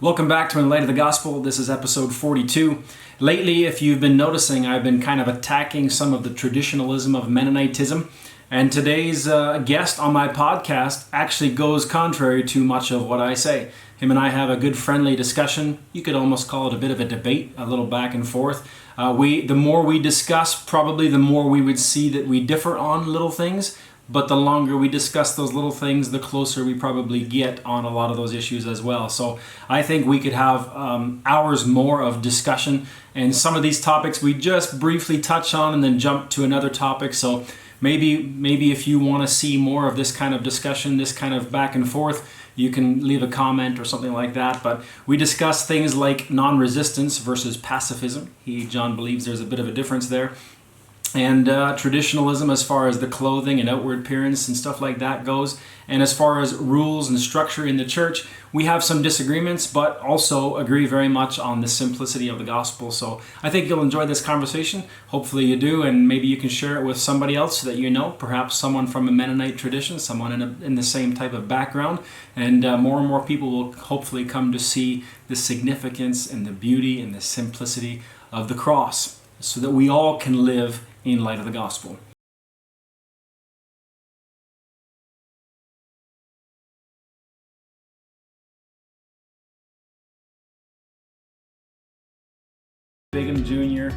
Welcome back to In Light of the Gospel. This is episode 42. Lately, if you've been noticing, I've been kind of attacking some of the traditionalism of Mennonitism. And today's guest on my podcast actually goes contrary to much of what I say. Him and I have a good friendly discussion. You could almost call it a bit of a debate, a little back and forth. The more we discuss, probably the more we would see that we differ on little things. But the longer we discuss those little things, the closer we probably get on a lot of those issues as well. So I think we could have hours more of discussion. And some of these topics we just briefly touch on and then jump to another topic. So maybe if you want to see more of this kind of discussion, this kind of back and forth, you can leave a comment or something like that. But we discuss things like non-resistance versus pacifism. John believes there's a bit of a difference there. And traditionalism as far as the clothing and outward appearance and stuff like that goes. And as far as rules and structure in the church, we have some disagreements, but also agree very much on the simplicity of the gospel. So I think you'll enjoy this conversation. Hopefully you do, and maybe you can share it with somebody else that you know, perhaps someone from a Mennonite tradition, someone in the same type of background. And more people will hopefully come to see the significance and the beauty and the simplicity of the cross so that we all can live in light of the gospel. Bigham Jr.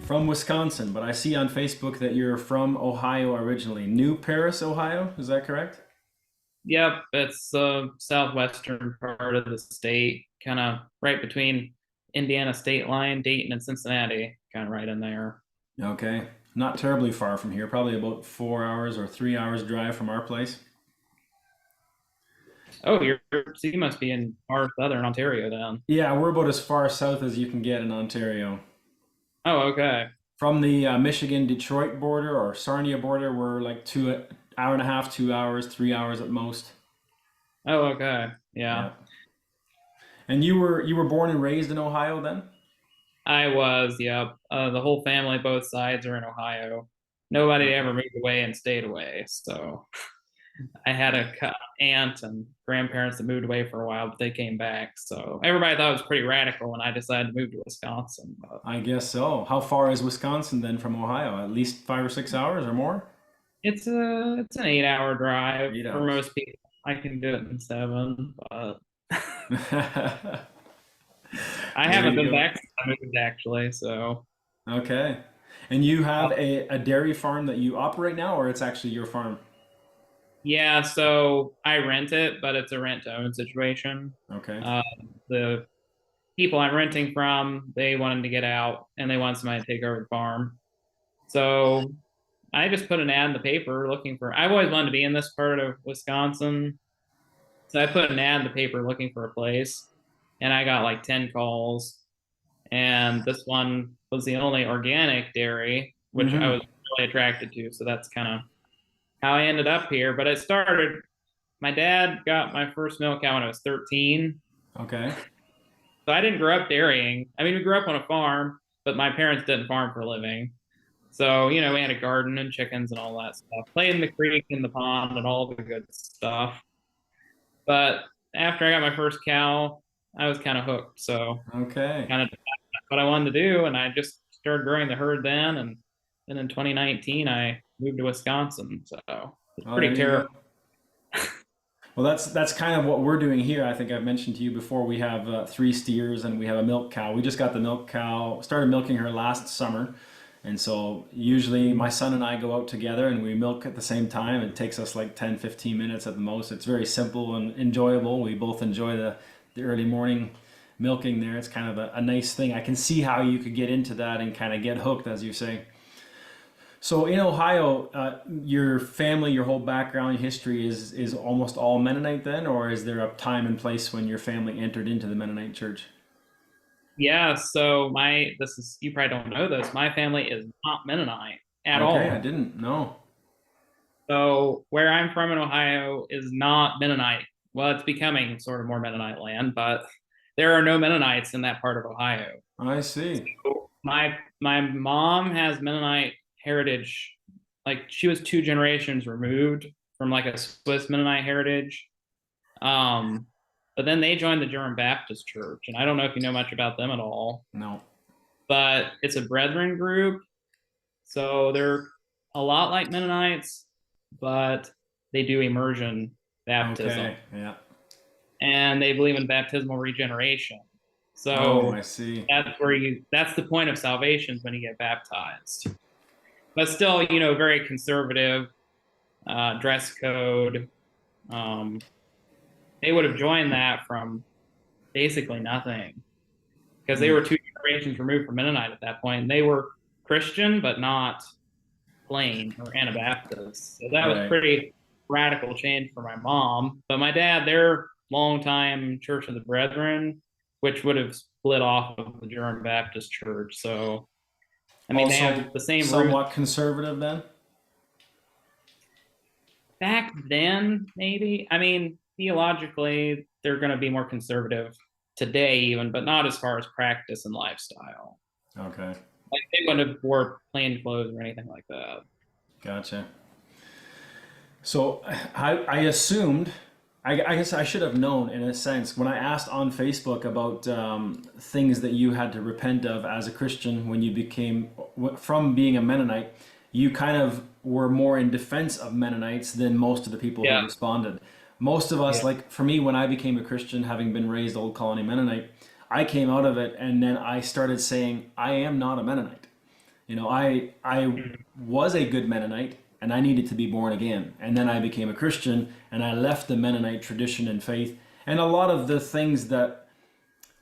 from Wisconsin, but I see on Facebook that you're from Ohio originally. New Paris, Ohio, is that correct? Yep, it's the southwestern part of the state, kind of right between Indiana state line, Dayton, and Cincinnati, kind of right in there. Okay, not terribly far from here, probably about 4 hours or 3 hours drive from our place. Oh, so you must be in far southern Ontario then. Yeah, we're about as far south as you can get in Ontario. Oh, okay. From the Michigan-Detroit border or Sarnia border, we're like 2 hour and a half, 2 hours, 3 hours at most. Oh, okay. Yeah. Yeah. And you were born and raised in Ohio then? I was, yep. The whole family, both sides, are in Ohio. Nobody ever moved away and stayed away. So I had a aunt and grandparents that moved away for a while, but they came back. So everybody thought it was pretty radical when I decided to move to Wisconsin. But I guess so. How far is Wisconsin then from Ohio? At least 5 or 6 hours or more? it's an 8 hour drive 8 hours. for most people. I can do it in seven, but I There haven't you been go. back since I moved actually. So Okay. And you have a dairy farm that you operate now, or it's actually your farm? yeah, so I rent it, but it's a rent to own situation. Okay. Uh, the people I'm renting from, they wanted to get out and they want somebody to take over the farm. So I just put an ad in the paper looking for. I've always wanted to be in this part of Wisconsin, so I put an ad in the paper looking for a place, and I got like 10 calls. And this one was the only organic dairy, which I Mm-hmm. was really attracted to. So that's kind of how I ended up here. But it started. My dad got my first milk cow when I was 13, Okay. so I didn't grow up dairying. I mean, we grew up on a farm, but my parents didn't farm for a living. So, we had a garden and chickens and all that stuff. Played in the creek and the pond and all the good stuff. But after I got my first cow, I was kind of hooked. So, Okay. kind of what I wanted to do. And I just started growing the herd then. And then in 2019, I moved to Wisconsin. So, it's Oh, there pretty you terrible. go. Well, that's kind of what we're doing here. I think I've mentioned to you before. We have 3 steers and we have a milk cow. We just got the milk cow, started milking her last summer. And so usually my son and I go out together and we milk at the same time. It takes us like 10, 15 minutes at the most. It's very simple and enjoyable. We both enjoy the early morning milking there. It's kind of a nice thing. I can see how you could get into that and kind of get hooked, as you say. So in Ohio, your family, your whole background, history is almost all Mennonite then, or is there a time and place when your family entered into the Mennonite church? Yeah. So, you probably don't know this. My family is not Mennonite at Okay, I all. didn't know. So where I'm from in Ohio is not Mennonite. Well, it's becoming sort of more Mennonite land, but there are no Mennonites in that part of Ohio. I see. So my mom has Mennonite heritage. Like she was 2 generations removed from like a Swiss Mennonite heritage. Um, But then they joined the German Baptist Church, and I don't know if you know much about them at all, No. but it's a brethren group. So they're a lot like Mennonites, but they do immersion baptism. Okay. Yeah. And they believe in baptismal regeneration. Oh, So I see. that's the point of salvation is when you get baptized. But still, very conservative dress code. They would have joined that from basically nothing because they Mm. were 2 generations removed from Mennonite at that point. They were Christian, but not plain or Anabaptist. So that was Right. pretty radical change for my mom. But my dad, they're longtime Church of the Brethren, which would have split off of the German Baptist Church. So, I mean, they Also, have the same roots. somewhat conservative then. Back then, maybe. I mean, theologically, they're going to be more conservative today, even, but not as far as practice and lifestyle. Okay. Like they wouldn't have wore plain clothes or anything like that. Gotcha. So I assumed, I guess I should have known in a sense when I asked on Facebook about things that you had to repent of as a Christian when you became, from being a Mennonite, you kind of were more in defense of Mennonites than most of the people who Yeah. responded. Most of us, Yeah. like for me, when I became a Christian, having been raised Old Colony Mennonite, I came out of it and then I started saying, I am not a Mennonite. I was a good Mennonite and I needed to be born again. And then I became a Christian and I left the Mennonite tradition and faith. And a lot of the things that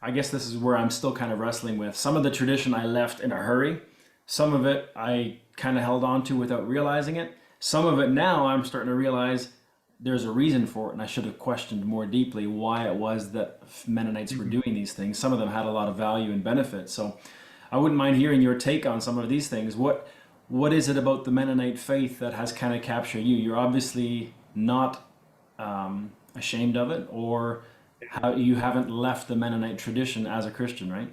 I guess this is where I'm still kind of wrestling with. Some of the tradition I left in a hurry. Some of it I kind of held on to without realizing it. Some of it now I'm starting to realize there's a reason for it, and I should have questioned more deeply why it was that Mennonites were doing these things. Some of them had a lot of value and benefit. So I wouldn't mind hearing your take on some of these things. What is it about the Mennonite faith that has kind of captured you? You're obviously not ashamed of it, or how you haven't left the Mennonite tradition as a Christian, right?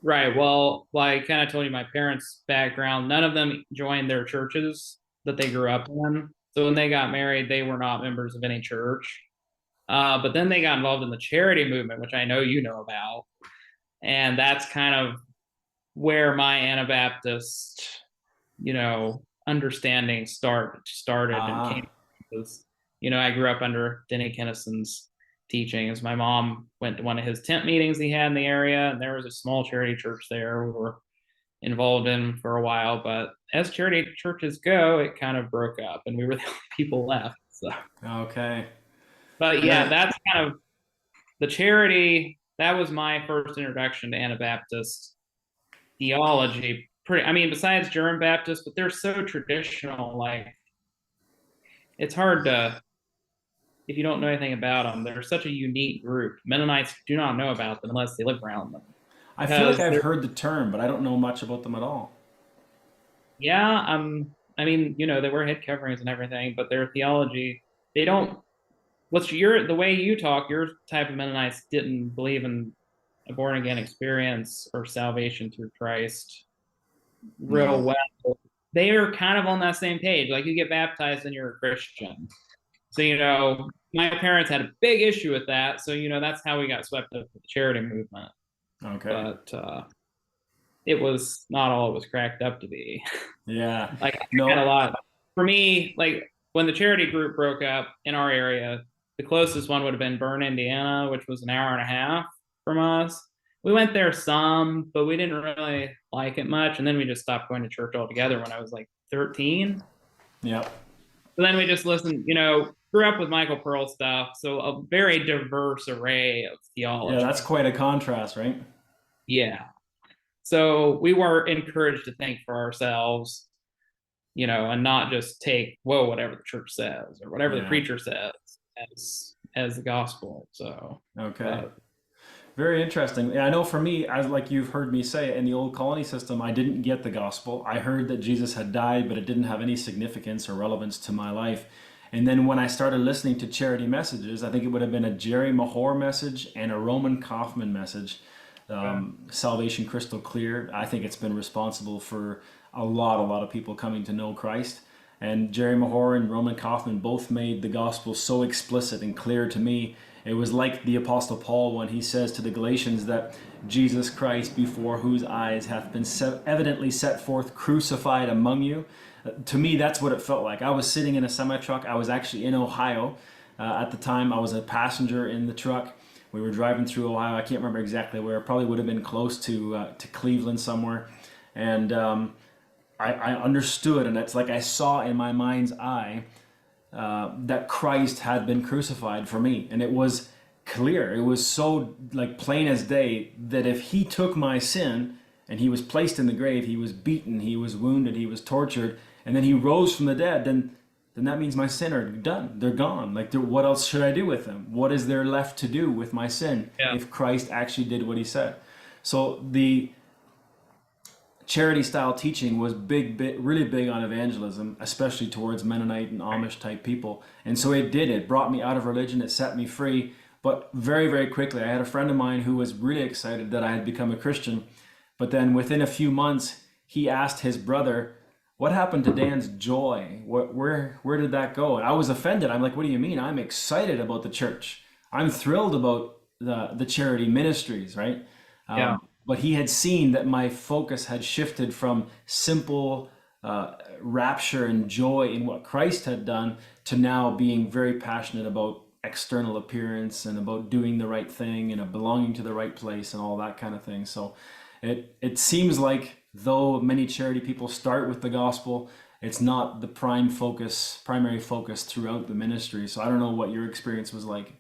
Right. Well, I kind of told you my parents' background. None of them joined their churches that they grew up in. So when they got married, they were not members of any church. But then they got involved in the charity movement, which I know you know about. And that's kind of where my Anabaptist, understanding started and Ah, came. Because, I grew up under Denny Kennison's teachings. My mom went to one of his tent meetings he had in the area, and there was a small charity church there we were involved in for a while. But as charity churches go, it kind of broke up, and we were the only people left. So, okay. but yeah, Yeah. that's kind of the charity. That was my first introduction to Anabaptist theology. I mean, besides German Baptist, but they're so traditional. Like, it's hard to, if you don't know anything about them, they're such a unique group. Mennonites do not know about them unless they live around them. I feel like Because I've they're, heard the term, but I don't know much about them at all. yeah, I mean, they wear head coverings and everything, but their theology, they don't, the way you talk, your type of Mennonites didn't believe in a born again experience or salvation through Christ real No. well. They are kind of on that same page. Like you get baptized and you're a Christian. So, my parents had a big issue with that. So, that's how we got swept up with the charity movement. Okay. But it was not all it was cracked up to be. Yeah. Like, I had a No. lot. For me, like when the charity group broke up in our area, the closest one would have been Bern, Indiana, which was an hour and a half from us. We went there some, but we didn't really like it much. And then we just stopped going to church altogether when I was like 13. Yep. So then we just listened, grew up with Michael Pearl stuff. So a very diverse array of Yeah, that's theology. quite a contrast, right? Yeah. So we were encouraged to think for ourselves, and not just take, whatever the church says or whatever the Yeah. preacher says as the gospel. So, Okay. but Very interesting. Yeah, I know for me, as like you've heard me say, in the old colony system, I didn't get the gospel. I heard that Jesus had died, but it didn't have any significance or relevance to my life. And then when I started listening to charity messages, I think it would have been a Jerry Mahor message and a Roman Kaufman message, Salvation Crystal Clear. I think it's been responsible for a lot of people coming to know Christ. And Jerry Mahor and Roman Kaufman both made the gospel so explicit and clear to me. It was like the Apostle Paul when he says to the Galatians that Jesus Christ, before whose eyes hath been evidently set forth, crucified among you. To me, that's what it felt like. I was sitting in a semi truck. I was actually in Ohio at the time. I was a passenger in the truck. We were driving through Ohio. I can't remember exactly where. It probably would have been close to Cleveland somewhere. And I understood, and it's like I saw in my mind's eye that Christ had been crucified for me, and it was clear. It was so like plain as day that if he took my sin and he was placed in the grave, he was beaten, he was wounded, he was tortured, and then he rose from the dead, then that means my sin are done. They're gone. Like, what else should I do with them? What is there left to do with my sin Yeah. if Christ actually did what he said? So the charity style teaching was really big on evangelism, especially towards Mennonite and Amish type people. And so it brought me out of religion, it set me free. But very, very quickly, I had a friend of mine who was really excited that I had become a Christian. But then within a few months, he asked his brother, what happened to Dan's joy? Where did that go? And I was offended. I'm like, what do you mean? I'm excited about the church. I'm thrilled about the charity ministries, right? Yeah. But he had seen that my focus had shifted from simple rapture and joy in what Christ had done to now being very passionate about external appearance and about doing the right thing and belonging to the right place and all that kind of thing. So it seems like though many charity people start with the gospel, it's not the primary focus throughout the ministry. So I don't know what your experience was like.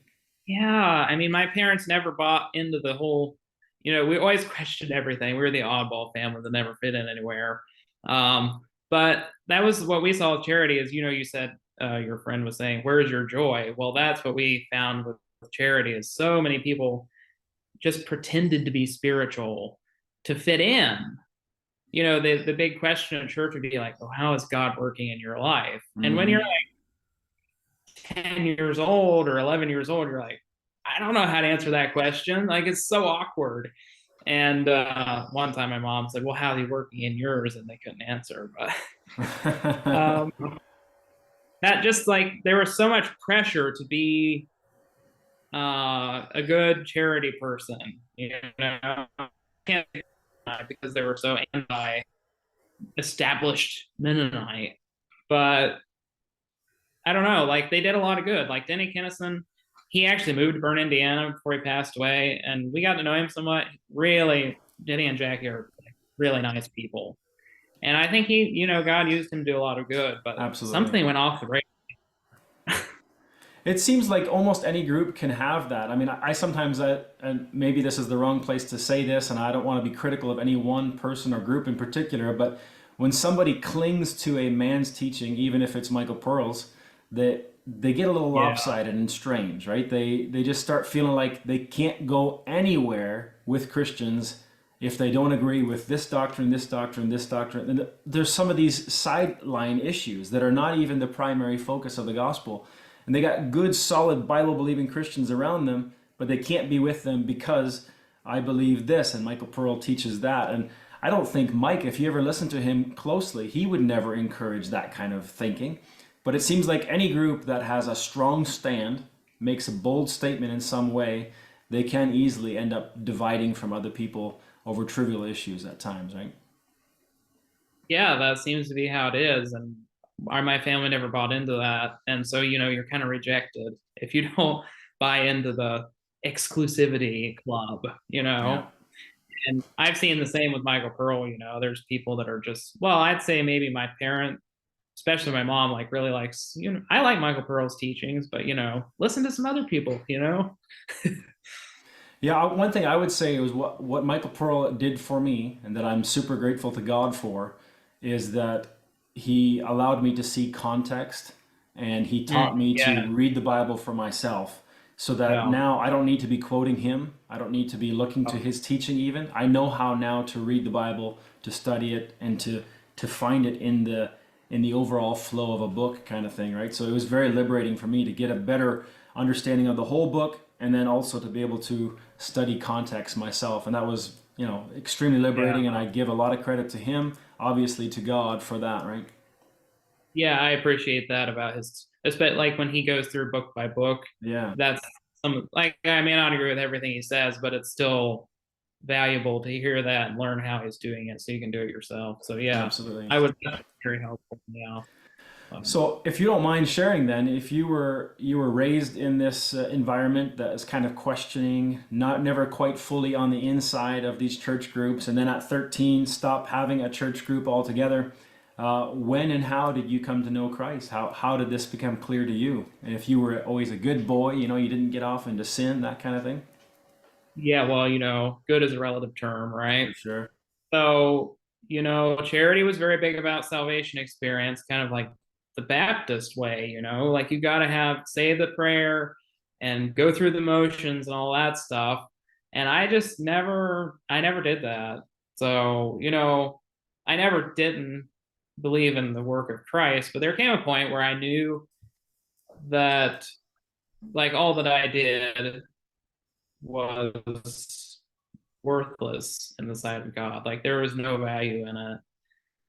Yeah. I mean, my parents never bought into the whole, we always questioned everything. We were the oddball family that never fit in anywhere. But that was what we saw with charity is, you said your friend was saying, where's your joy? Well, that's what we found with charity is so many people just pretended to be spiritual to fit in. The big question in church would be like, oh, how is God working in your life? And when you're like 10 years old or 11 years old, you're like, I don't know how to answer that question. Like, it's so awkward. And one time my mom said, well, how's he working in yours? And they couldn't answer. But that just like, there was so much pressure to be a good charity person, can't because they were so anti-established Mennonite. But I don't know, like they did a lot of good. Like Denny Kennison, he actually moved to Bern, Indiana before he passed away, and we got to know him somewhat. Really, Denny and Jackie are really nice people, and I think God used him to do a lot of good. But Absolutely. something went off the rails. It seems like almost any group can have that. I mean, I sometimes, and maybe this is the wrong place to say this, and I don't want to be critical of any one person or group in particular, but when somebody clings to a man's teaching, even if it's Michael Pearl's, they get a little lopsided and strange, right? They just start feeling like they can't go anywhere with Christians if they don't agree with this doctrine, this doctrine, this doctrine. And there's some of these sideline issues that are not even the primary focus of the gospel. And they got good, solid, Bible-believing Christians around them, but they can't be with them because I believe this, and Michael Pearl teaches that. And I don't think Mike, if you ever listen to him closely, he would never encourage that kind of thinking. But it seems like any group that has a strong stand, makes a bold statement in some way, they can easily end up dividing from other people over trivial issues at times, right? Yeah, that seems to be how it is. And my family never bought into that. And so, you're kind of rejected if you don't buy into the exclusivity club, Yeah. And I've seen the same with Michael Pearl, there's people that are just, well, I'd say maybe my parent, especially my mom, like really likes, I like Michael Pearl's teachings, but, listen to some other people, Yeah, one thing I would say was what Michael Pearl did for me, and that I'm super grateful to God for, is that he allowed me to see context and he taught me to Yeah. read the Bible for myself so that Yeah. now I don't need to be quoting him. I don't need to be looking to his teaching even. I know how now to read the Bible, to study it, and to find it in the overall flow of a book kind of thing, right? So it was very liberating for me to get a better understanding of the whole book and then also to be able to study context myself. And that was, extremely liberating, Yeah. and I give a lot of credit to him, obviously to God for that, right? Yeah, I appreciate that about his, especially like when he goes through book by book. Yeah. That's some, like, I may not agree with everything he says, but it's still valuable to hear that and learn how he's doing it so you can do it yourself. So yeah, Absolutely. I would, that's very helpful. Yeah. So, if you don't mind sharing, then, if you were raised in this environment that is kind of questioning, not never quite fully on the inside of these church groups, and then at 13 stop having a church group altogether, when and how did you come to know Christ? How did this become clear to you? And if you were always a good boy, you didn't get off into sin, that kind of thing. Yeah, well, good is a relative term, For right? sure. So, charity was very big about salvation experience, kind of like the Baptist way, like you got to say the prayer and go through the motions and all that stuff. And I never did that. So, I never didn't believe in the work of Christ, but there came a point where I knew that like all that I did was worthless in the sight of God. Like there was no value in it.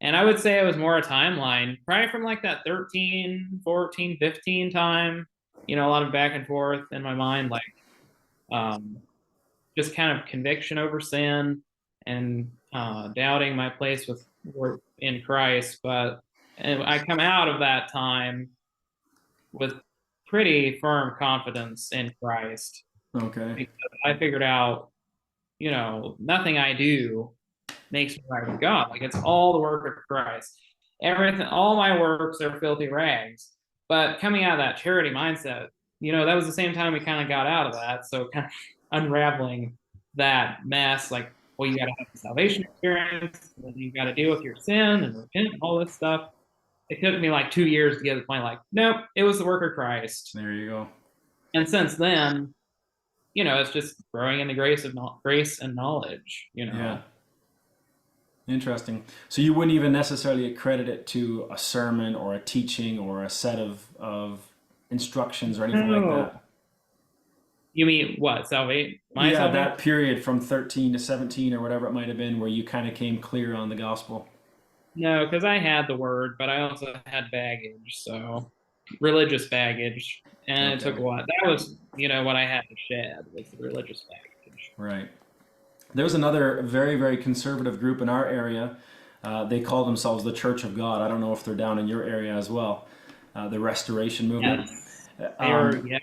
And I would say it was more a timeline, probably from like that 13, 14, 15 time, a lot of back and forth in my mind, like um, just kind of conviction over sin and doubting my place in Christ. And I come out of that time with pretty firm confidence in Christ Okay. because I figured out, nothing I do makes me right with God. Like it's all the work of Christ. Everything, all my works are filthy rags. But coming out of that charity mindset, that was the same time we kind of got out of that. So kind of unraveling that mess, like, well, you got to have the salvation experience, and you got to deal with your sin and repent and all this stuff. It took me like 2 years to get to the point, like, nope, it was the work of Christ. There you go. And since then, it's just growing in the grace and knowledge. Yeah. Interesting. So you wouldn't even necessarily accredit it to a sermon or a teaching or a set of instructions or anything like No. that. You mean what? Salvation? My Yeah, salvation? that period from 13 to 17 or whatever it might have been where you kind of came clear on the gospel. No, because I had the word, but I also had baggage, so religious baggage, and it took Okay. a while. That was, what I had to shed was the religious baggage. Right. There's another very, very conservative group in our area. They call themselves the Church of God. I don't know if they're down in your area as well. The Restoration Movement. Yes, they are. Um, Yeah,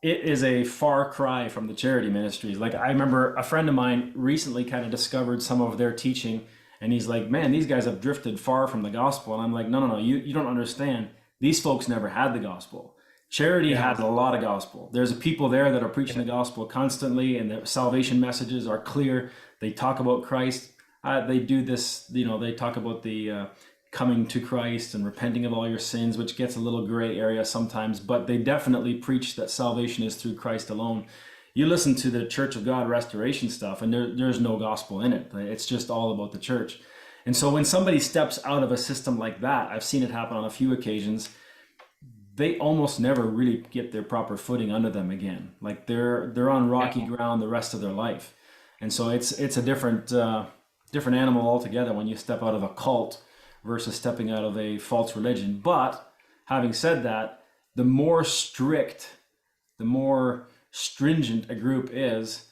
it is a far cry from the charity ministries. Like I remember a friend of mine recently kind of discovered some of their teaching, and he's like, "Man, these guys have drifted far from the gospel." And I'm like, "No, no, no, you don't understand. These folks never had the gospel. Charity yeah, has a lot of gospel. There's people there that are preaching the gospel constantly, and the salvation messages are clear. They talk about Christ. They do this, they talk about the coming to Christ and repenting of all your sins, which gets a little gray area sometimes, but they definitely preach that salvation is through Christ alone. You listen to the Church of God restoration stuff, and there's no gospel in it. It's just all about the church. And so when somebody steps out of a system like that, I've seen it happen on a few occasions, they almost never really get their proper footing under them again. Like they're on rocky yeah, ground the rest of their life. And so it's a different animal altogether when you step out of a cult versus stepping out of a false religion. But having said that, the more strict, the more stringent a group is,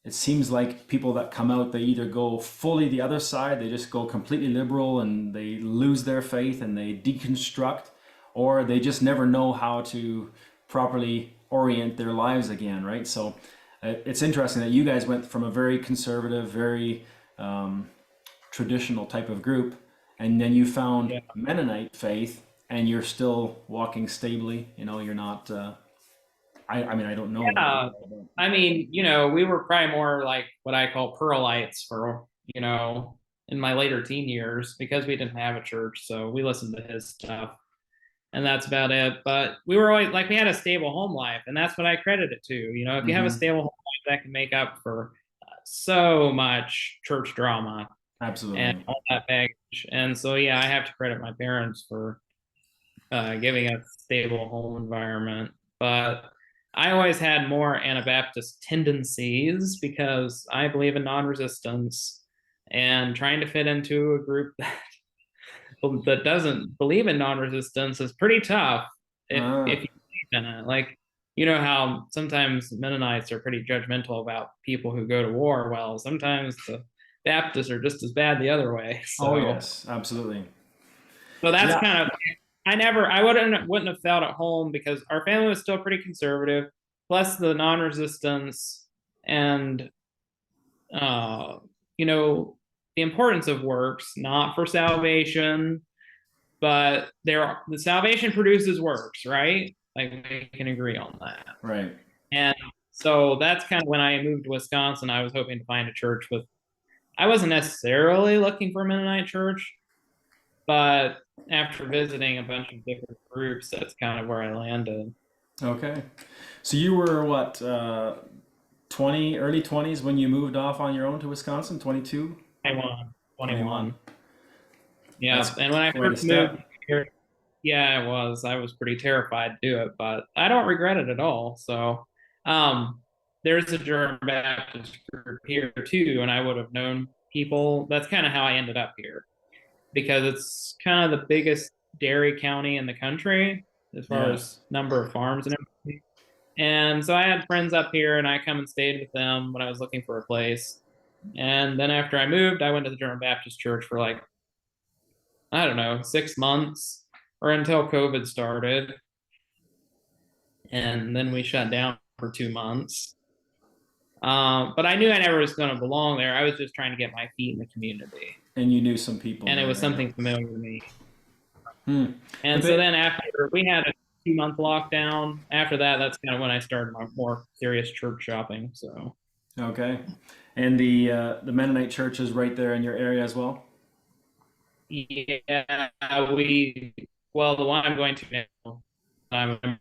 it seems like people that come out, they either go fully the other side, they just go completely liberal and they lose their faith and they deconstruct, or they just never know how to properly orient their lives again, right? So it's interesting that you guys went from a very conservative, very traditional type of group, and then you found yeah. Mennonite faith, and you're still walking stably. You're not. I mean, I don't know what you Yeah. are, but I mean, we were probably more like what I call Pearlites for, in my later teen years because we didn't have a church, so we listened to his stuff. And that's about it. But we were always like we had a stable home life, and that's what I credit it to. If you have a stable home life, that can make up for so much church drama and absolutely. all that baggage. And so, yeah, I have to credit my parents for giving us a stable home environment. But I always had more Anabaptist tendencies because I believe in non-resistance, and trying to fit into a group that doesn't believe in non-resistance is pretty tough if Ah, you believe in it. Like you know how sometimes Mennonites are pretty judgmental about people who go to war. Well, sometimes the Baptists are just as bad the other way. Oh So, yes, absolutely. so that's Yeah. kind of, I wouldn't have felt at home because our family was still pretty conservative, plus the non-resistance and, uh, you know, the importance of works, not for salvation, but the salvation produces works, right? Like we can agree on that. Right. And so that's kind of when I moved to Wisconsin. I was hoping to find a church with, I wasn't necessarily looking for a Mennonite church, but after visiting a bunch of different groups, that's kind of where I landed. Okay. So you were what, 20, early 20s when you moved off on your own to Wisconsin? 22? 21, 21. 21. Yeah. That's And when I quite a first moved step. here, yeah, it was. I was pretty terrified to do it, but I don't regret it at all. So, um, there's a German Baptist group here too, and I would have known people. That's kind of how I ended up here because it's kind of the biggest dairy county in the country as far Yeah. as number of farms and everything. And so I had friends up here, and I come and stayed with them when I was looking for a place. And then after I moved, I went to the German Baptist Church for like, I don't know, 6 months or until COVID started. And then we shut down for 2 months. But I knew I never was going to belong there. I was just trying to get my feet in the community, And you knew some people and it there, was right? something familiar to me. Hmm. The And so bit. then after we had a 2 month lockdown, after that, that's kind of when I started my more serious church shopping. So Okay. And the Mennonite church is right there in your area as well? yeah, we well, the one I'm going to now, I'm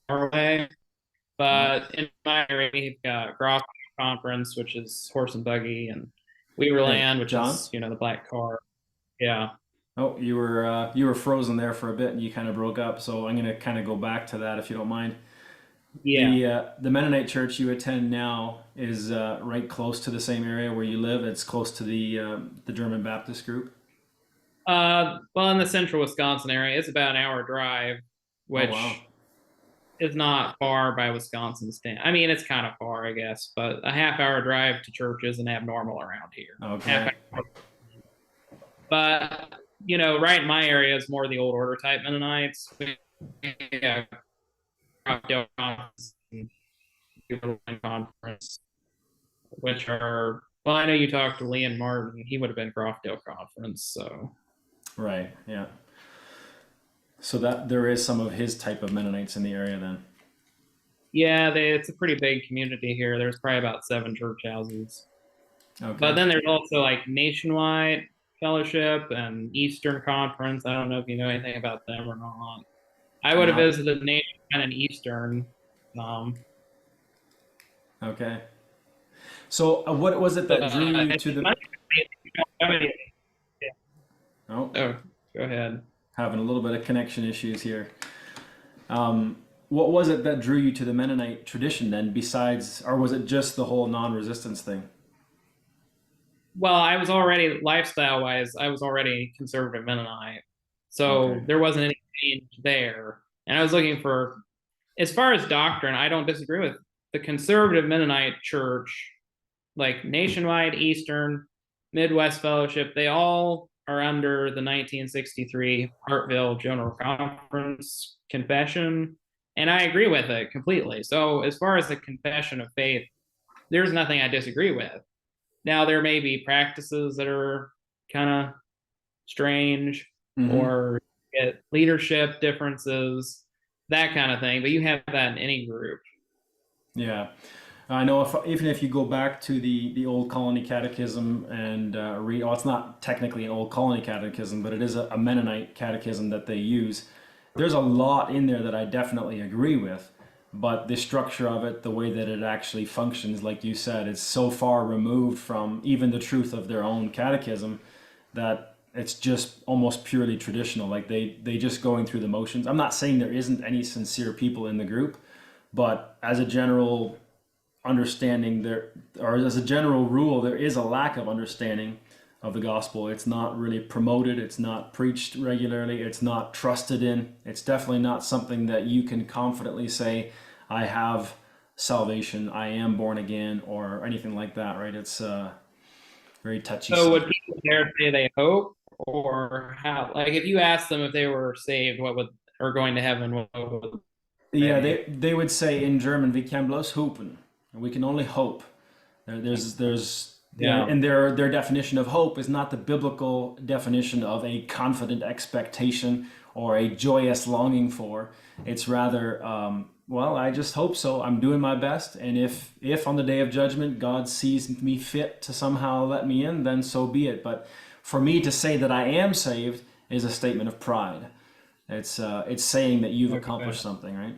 far away, Oh, but in my area we've got Groff Conference, which is horse and buggy, and hey, Weaverland, which John? is the black car. Yeah, Oh, you were frozen there for a bit and you kind of broke up, so I'm gonna kind of go back to that if you don't mind. yeah. The Mennonite church you attend now is right close to the same area where you live. It's close to the German Baptist group. Well, in the central Wisconsin area, it's about an hour drive, Oh wow. which is not far by Wisconsin stand. I mean, it's kind of far, I guess, but a half-hour drive to church isn't abnormal around here. Half Okay. hour. But right in my area is more the old order type Mennonites. Yeah, conference, conference, which are, well, I know you talked to Leon Martin. He would have been Crofdale Conference, so Right. Yeah. So that there is some of his type of Mennonites in the area then. yeah, it's a pretty big community here. There's probably about 7 church houses. But Okay. then there's also like Nationwide Fellowship and Eastern Conference. I don't know if you know anything about them or not. I would have Not visited Nationwide and Eastern. Um, okay. So what was it that drew you it's to the? funny. Oh, Oh, go ahead. having a little bit of connection issues here. Um, what was it that drew you to the Mennonite tradition then, besides, or was it just the whole non-resistance thing? Well, I was already lifestyle wise, I was already conservative Mennonite, Okay. so there wasn't any change there. And I was looking for, as far as doctrine, I don't disagree with the conservative Mennonite church, like Nationwide, Eastern, Midwest Fellowship. They all are under the 1963 Hartville General Conference Confession, and I agree with it completely. So, as far as the confession of faith, there's nothing I disagree with. Now, there may be practices that are kind of strange Mm-hmm. or get leadership differences, that kind of thing, but you have that in any group. Yeah. I know if even if you go back to the old colony catechism and read, oh, it's not technically an old colony catechism, but it is a Mennonite catechism that they use. There's a lot in there that I definitely agree with, but the structure of it, the way that it actually functions, like you said, it's so far removed from even the truth of their own catechism that it's just almost purely traditional. Like they just going through the motions. I'm not saying there isn't any sincere people in the group, but as a general understanding there, or as a general rule, there is a lack of understanding of the gospel. It's not really promoted, it's not preached regularly, it's not trusted in. It's definitely not something that you can confidently say, I have salvation, I am born again, or anything like that, right? It's very touchy So would subject. people there say they hope, or how? Like, if you asked them if they were saved, what would, or going to heaven, what would Yeah, they? they would say in German, "Wir können bloß hopen." We can only hope. There's yeah, Yeah. and their definition of hope is not the biblical definition of a confident expectation or a joyous longing for. It's rather, well, I just hope so. I'm doing my best, and if on the day of judgment God sees me fit to somehow let me in, then so be it. But for me to say that I am saved is a statement of pride. It's saying that you've Okay. accomplished something, right?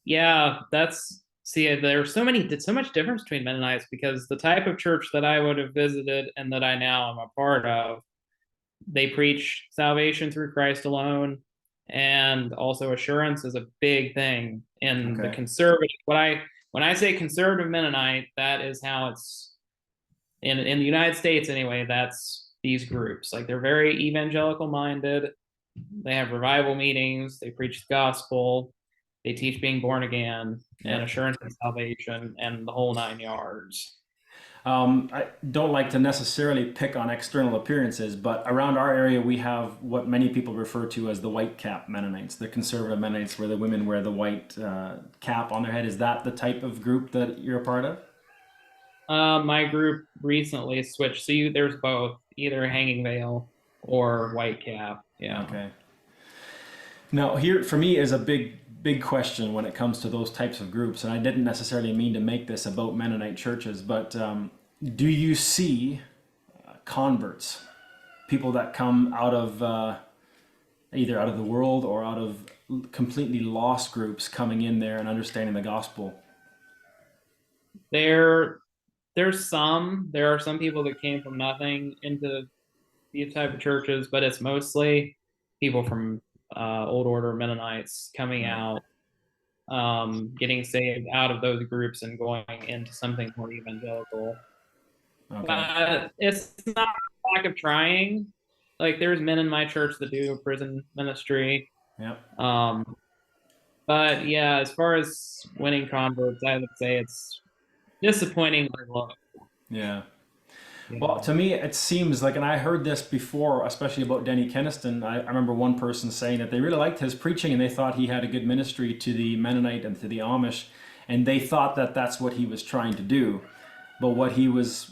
Yeah, that's see. There's so much difference between Mennonites because the type of church that I would have visited and that I now am a part of, they preach salvation through Christ alone, and also assurance is a big thing in the Okay. conservative. When I say conservative Mennonite, that is how it's in the United States anyway. That's these groups. Like, they're very evangelical minded. They have revival meetings. They preach the gospel. They teach being born again and Yeah. assurance of salvation and the whole nine yards. I don't like to necessarily pick on external appearances, but around our area we have what many people refer to as the white cap Mennonites, the conservative Mennonites, where the women wear the white cap on their head. Is that the type of group that you're a part of? My group recently switched. So there's both, either hanging veil or white cap. Yeah. Okay. Now, here for me is a big question when it comes to those types of groups, and I didn't necessarily mean to make this about Mennonite churches, but do you see converts, people that come out of either out of the world or out of completely lost groups coming in there and understanding the gospel? There there are some people that came from nothing into these type of churches, but it's mostly people from old order Mennonites coming Right. out, getting saved out of those groups and going into something more evangelical. Okay. But it's not a lack of trying. Like, there's men in my church that do prison ministry. Yep. Um, but yeah, as far as winning converts, I would say it's disappointingly low. Yeah. Well, Yeah. to me, it seems like, and I heard this before, especially about Denny Keniston. I remember one person saying that they really liked his preaching and they thought he had a good ministry to the Mennonite and to the Amish, and they thought that that's what he was trying to do. But what he was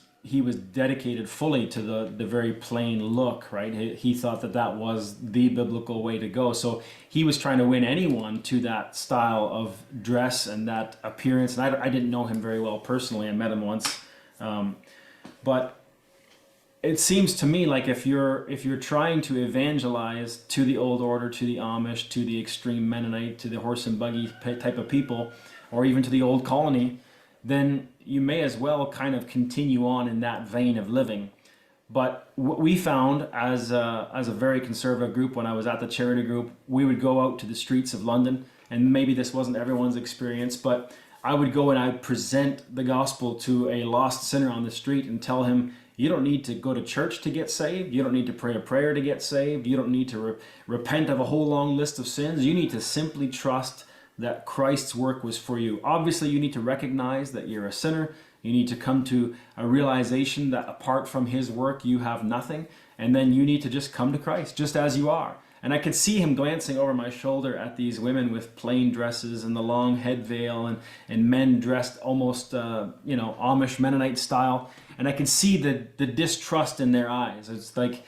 dedicated fully to the very plain look, right? He thought that that was the biblical way to go. So he was trying to win anyone to that style of dress and that appearance. And I didn't know him very well personally. I met him once, but it seems to me like if you're trying to evangelize to the old order, to the Amish, to the extreme Mennonite, to the horse and buggy type of people, or even to the old colony, then you may as well kind of continue on in that vein of living. But what we found as a very conservative group, when I was at the charity group, we would go out to the streets of London, and maybe this wasn't everyone's experience, but I would go and I'd present the gospel to a lost sinner on the street and tell him, you don't need to go to church to get saved. You don't need to pray a prayer to get saved. You don't need to repent of a whole long list of sins. You need to simply trust that Christ's work was for you. Obviously, you need to recognize that you're a sinner. You need to come to a realization that apart from his work, you have nothing. And then you need to just come to Christ, just as you are. And I could see him glancing over my shoulder at these women with plain dresses and the long head veil, and men dressed almost, Amish Mennonite style. And I could see the distrust in their eyes. It's like,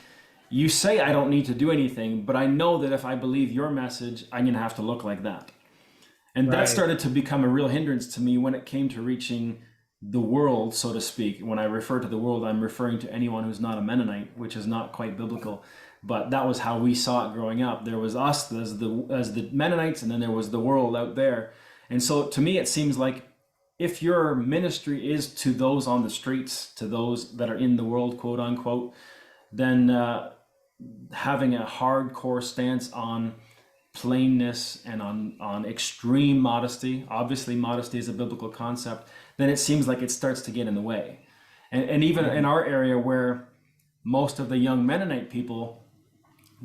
you say I don't need to do anything, but I know that if I believe your message, I'm going to have to look like that. And that Right. started to become a real hindrance to me when it came to reaching the world, so to speak. When I refer to the world, I'm referring to anyone who's not a Mennonite, which is not quite biblical. But that was how we saw it growing up. There was us as the Mennonites, and then there was the world out there. And so to me, it seems like if your ministry is to those on the streets, to those that are in the world, quote unquote, then having a hardcore stance on plainness and on extreme modesty, obviously modesty is a biblical concept, then it seems like it starts to get in the way. And even in our area where most of the young Mennonite people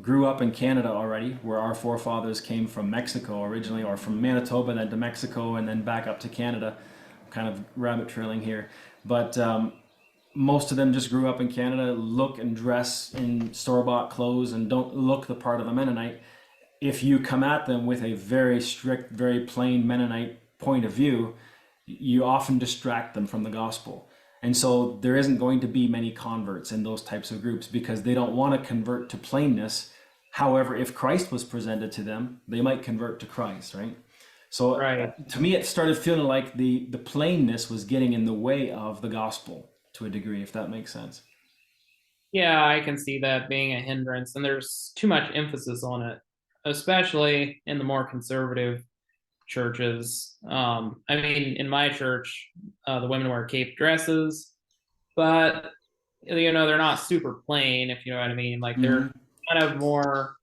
grew up in Canada already, where our forefathers came from Mexico originally, or from Manitoba, then to Mexico, and then back up to Canada. Kind of rabbit trailing here. But most of them just grew up in Canada, look and dress in store-bought clothes, and don't look the part of a Mennonite. If you come at them with a very strict, very plain Mennonite point of view, you often distract them from the gospel. And so there isn't going to be many converts in those types of groups because they don't want to convert to plainness. However, if Christ was presented to them, they might convert to Christ, right? So Right. to me, it started feeling like the plainness was getting in the way of the gospel to a degree, if that makes sense. Yeah, I can see that being a hindrance, and there's too much emphasis on it, especially in the more conservative churches. I mean, in my church, the women wear cape dresses, but they're not super plain, if you know what I mean. Like Hmm. they're kind of more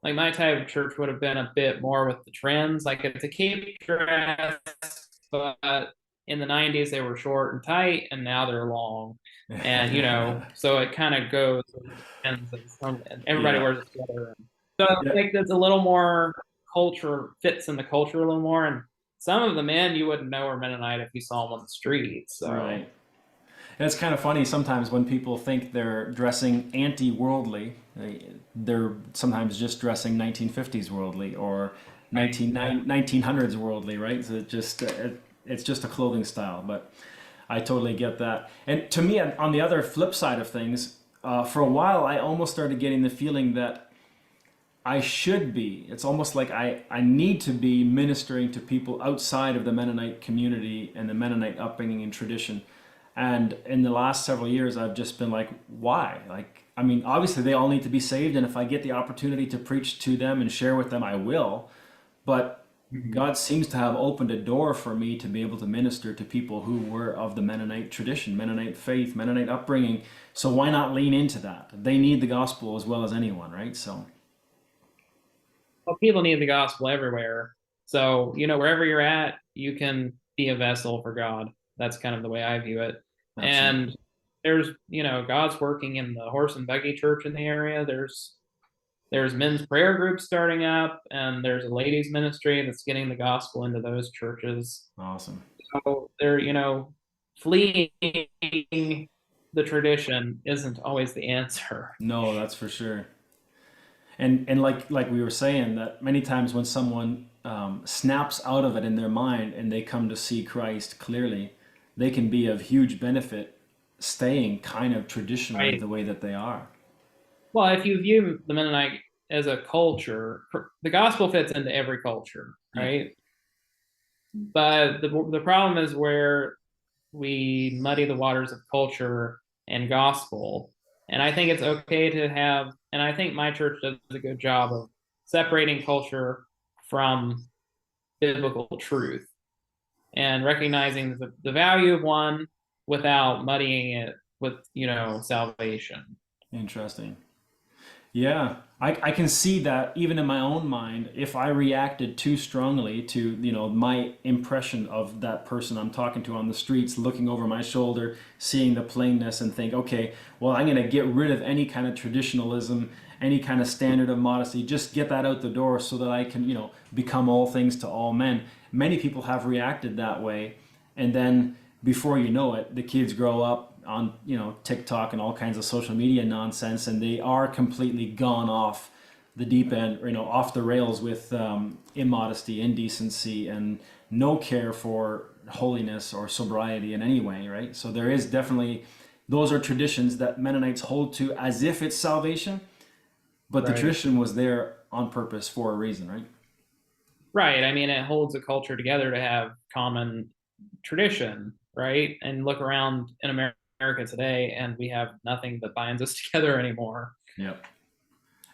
like my type of church would have been a bit more with the trends. Like it's a cape dress, but in the 90s they were short and tight, and now they're long. And so it kind of goes with the trends, and everybody Yeah. wears it together. So I Yeah. think that's a little more culture fits in the culture a little more. And some of the men you wouldn't know are Mennonite if you saw them on the street. So Right. And it's kind of funny sometimes when people think they're dressing anti-worldly, they're sometimes just dressing 1950s worldly or right, yeah. 1900s worldly, right? So it's just a clothing style, but I totally get that. And to me, on the other flip side of things, for a while, I almost started getting the feeling that I should be. It's almost like I need to be ministering to people outside of the Mennonite community and the Mennonite upbringing and tradition. And in the last several years, I've just been like, why? Like, I mean, obviously they all need to be saved, and if I get the opportunity to preach to them and share with them, I will. But Mhm. God seems to have opened a door for me to be able to minister to people who were of the Mennonite tradition, Mennonite faith, Mennonite upbringing. So why not lean into that? They need the gospel as well as anyone, right? So, Well, people need the gospel everywhere. So, wherever you're at, you can be a vessel for God. That's kind of the way I view it. absolutely. And God's working in the horse and buggy church in the area. There's men's prayer groups starting up, and there's a ladies ministry that's getting the gospel into those churches. Awesome. So they're, fleeing the tradition isn't always the answer. No, that's for sure. And like we were saying, that many times when someone snaps out of it in their mind and they come to see Christ clearly, they can be of huge benefit staying kind of traditionally Right. the way that they are. Well, if you view the Mennonite as a culture, the gospel fits into every culture, Yeah. right? But the problem is where we muddy the waters of culture and gospel. And I think it's okay to have, and I think my church does a good job of separating culture from biblical truth and recognizing the value of one without muddying it with, salvation. Interesting. Yeah, I can see that even in my own mind, if I reacted too strongly to, my impression of that person I'm talking to on the streets, looking over my shoulder, seeing the plainness and think, okay, well, I'm going to get rid of any kind of traditionalism, any kind of standard of modesty, just get that out the door so that I can, become all things to all men. Many people have reacted that way. And then before you know it, the kids grow up on TikTok and all kinds of social media nonsense, and they are completely gone off the deep end, off the rails with immodesty, indecency, and no care for holiness or sobriety in any way, right? So there is definitely those are traditions that Mennonites hold to as if it's salvation, but the Right. tradition was there on purpose for a reason, right? Right. I mean, it holds a culture together to have common tradition, right? And look around in America today, and we have nothing that binds us together anymore. Yep.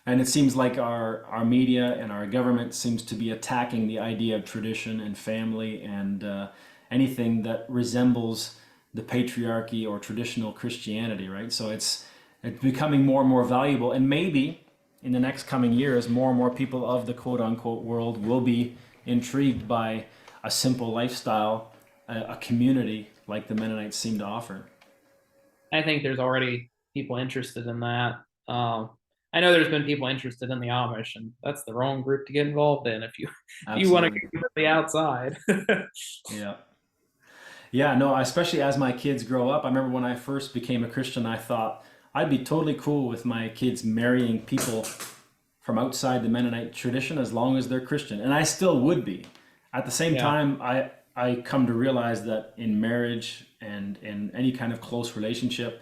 And it seems like our media and our government seems to be attacking the idea of tradition and family and anything that resembles the patriarchy or traditional Christianity, right? So it's becoming more and more valuable, and maybe in the next coming years, more and more people of the quote unquote world will be intrigued by a simple lifestyle, a community like the Mennonites seem to offer. I think there's already people interested in that. I know there's been people interested in the Amish, and that's the wrong group to get involved in if you want to Absolutely. get to the outside. Yeah. Yeah, no, especially as my kids grow up. I remember when I first became a Christian, I thought I'd be totally cool with my kids marrying people from outside the Mennonite tradition as long as they're Christian. And I still would be. At the same Yeah. time, I come to realize that in marriage and in any kind of close relationship,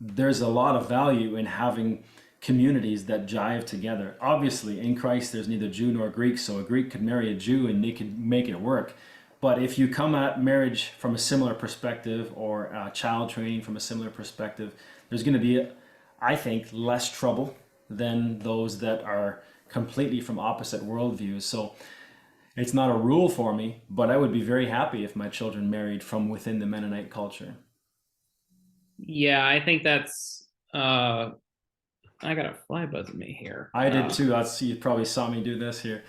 there's a lot of value in having communities that jive together. Obviously, in Christ, there's neither Jew nor Greek, so a Greek could marry a Jew and they could make it work. But if you come at marriage from a similar perspective or child training from a similar perspective, there's going to be, I think, less trouble than those that are completely from opposite worldviews. So it's not a rule for me, but I would be very happy if my children married from within the Mennonite culture. Yeah, I think that's I got a fly buzzing me here. I did too. You probably saw me do this here.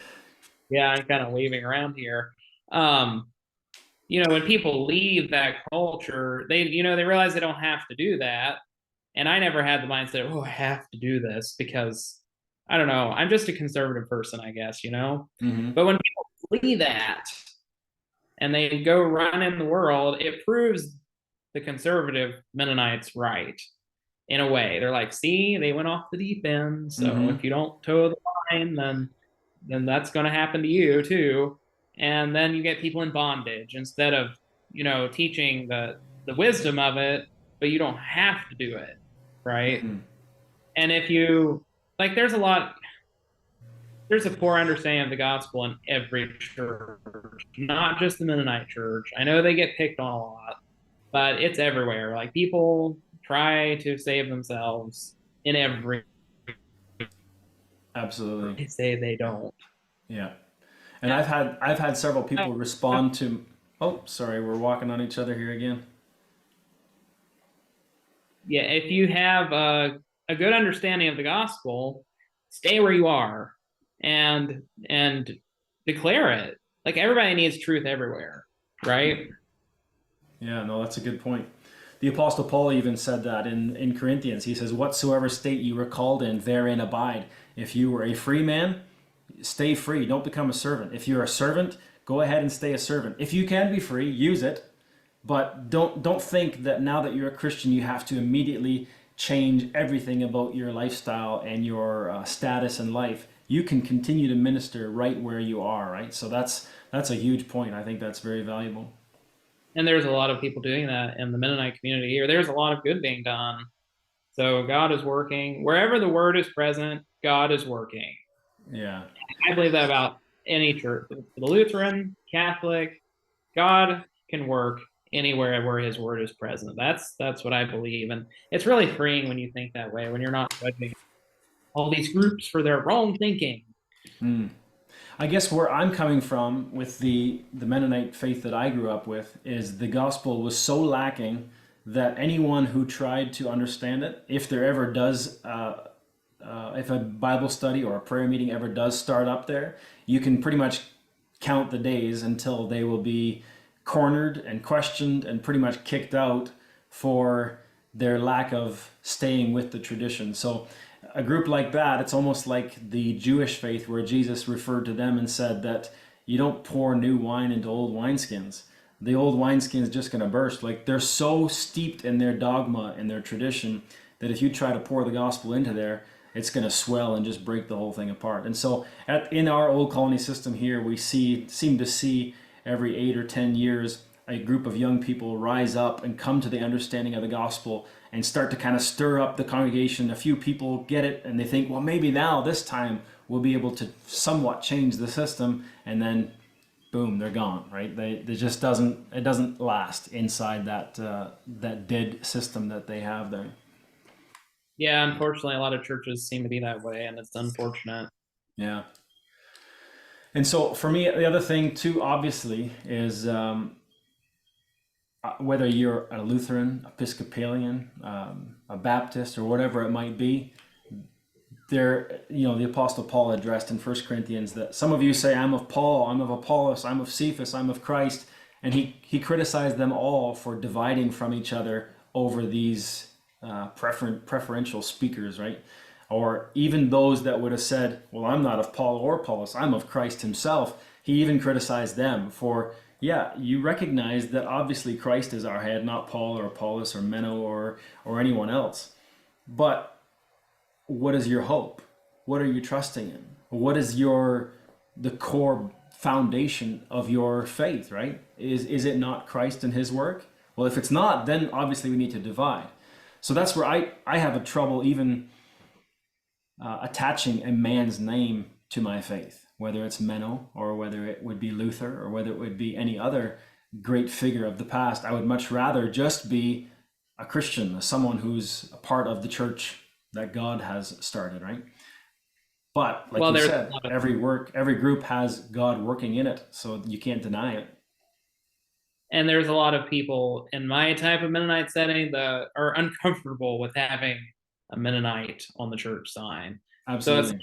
Yeah, I'm kind of waving around here. Um, when people leave that culture, they realize they don't have to do that. And I never had the mindset, oh, I have to do this because I don't know, I'm just a conservative person, I guess. Hmm. But when people leave that and they go run in the world, it proves the conservative Mennonites right in a way. They're like, see, they went off the deep end. So Hmm. if you don't toe the line, then that's going to happen to you too. And then you get people in bondage instead of teaching the wisdom of it, but you don't have to do it, right? Hmm. And if you like, there's a poor understanding of the gospel in every church, not just the Mennonite church. I know they get picked on a lot, but it's everywhere. Like people try to save themselves in every Absolutely. they say they don't. Yeah. And I've had several people respond to, oh, sorry, we're walking on each other here again. Yeah, if you have a good understanding of the gospel, stay where you are and declare it. Like everybody needs truth everywhere, right? Yeah, no, that's a good point. The Apostle Paul even said that in Corinthians. He says, whatsoever state you were called in, therein abide. If you were a free man, stay free. Don't become a servant. If you're a servant, go ahead and stay a servant. If you can be free, use it. But don't think that now that you're a Christian, you have to immediately change everything about your lifestyle and your status in life. You can continue to minister right where you are, right? So that's a huge point. I think that's very valuable. And there's a lot of people doing that in the Mennonite community here. There's a lot of good being done. So God is working. Wherever the word is present, God is working. Yeah. I believe that about any church. The Lutheran, Catholic, God can work anywhere where his word is present. That's what I believe. And it's really freeing when you think that way, when you're not judging all these groups for their wrong thinking. Mm. I guess where I'm coming from with the Mennonite faith that I grew up with is the gospel was so lacking that anyone who tried to understand it, if there ever does, if a Bible study or a prayer meeting ever does start up there, you can pretty much count the days until they will be cornered and questioned and pretty much kicked out for their lack of staying with the tradition. So a group like that, it's almost like the Jewish faith where Jesus referred to them and said that you don't pour new wine into old wineskins. The old wineskin is just going to burst. Like they're so steeped in their dogma and their tradition that if you try to pour the gospel into there, it's going to swell and just break the whole thing apart. And so in our old colony system here, we seem to see every 8 or 10 years a group of young people rise up and come to the understanding of the gospel and start to kind of stir up the congregation. A few people get it and they think, well, maybe now this time we'll be able to somewhat change the system, and then boom, they're gone, right? It just doesn't last inside that dead system that they have there. Yeah, unfortunately, a lot of churches seem to be that way, and it's unfortunate. Yeah. And so for me, the other thing too, obviously, is whether you're a Lutheran, Episcopalian, a Baptist, or whatever it might be, the Apostle Paul addressed in 1 Corinthians that some of you say, I'm of Paul, I'm of Apollos, I'm of Cephas, I'm of Christ. And he criticized them all for dividing from each other over these preferential speakers, right? Or even those that would have said, well, I'm not of Paul or Apollos, I'm of Christ himself. He even criticized them for, yeah, you recognize that obviously Christ is our head, not Paul or Apollos or Menno or anyone else. But what is your hope? What are you trusting in? What is the core foundation of your faith, right? Is it not Christ and his work? Well, if it's not, then obviously we need to divide. So that's where I have a trouble even attaching a man's name to my faith, whether it's Menno or whether it would be Luther or whether it would be any other great figure of the past. I would much rather just be a Christian, someone who's a part of the church that God has started, right? But like you said, every group has God working in it, so you can't deny it. And there's a lot of people in my type of Mennonite setting that are uncomfortable with having a Mennonite on the church sign. Absolutely. So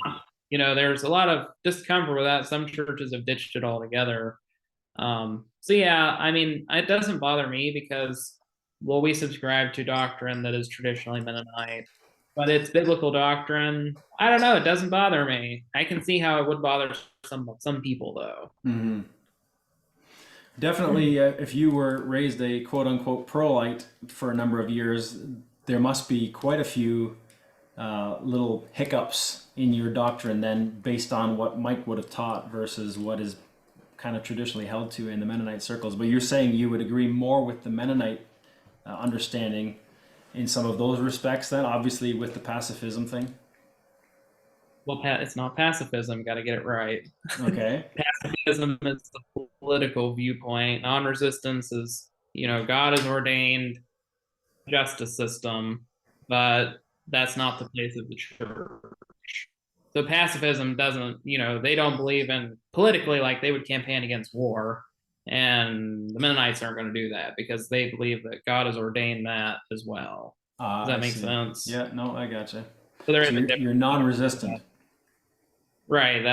it's, there's a lot of discomfort with that. Some churches have ditched it altogether. So yeah, I mean, it doesn't bother me because, well, we subscribe to doctrine that is traditionally Mennonite, but it's biblical doctrine. I don't know. It doesn't bother me. I can see how it would bother some people though. Mm-hmm. Definitely, if you were raised a quote unquote pro-lite for a number of years, there must be quite a few little hiccups in your doctrine then based on what Mike would have taught versus what is kind of traditionally held to in the Mennonite circles. But you're saying you would agree more with the Mennonite understanding in some of those respects then, obviously with the pacifism thing? Well, it's not pacifism. Got to get it right. Okay. Pacifism is the political viewpoint. Non-resistance is, God has ordained justice system, but that's not the place of the church. So pacifism doesn't, they don't believe in politically, like they would campaign against war. And the Mennonites aren't going to do that because they believe that God has ordained that as well. Does that make sense? Yeah, no, I gotcha. So you're non-resistant. Right.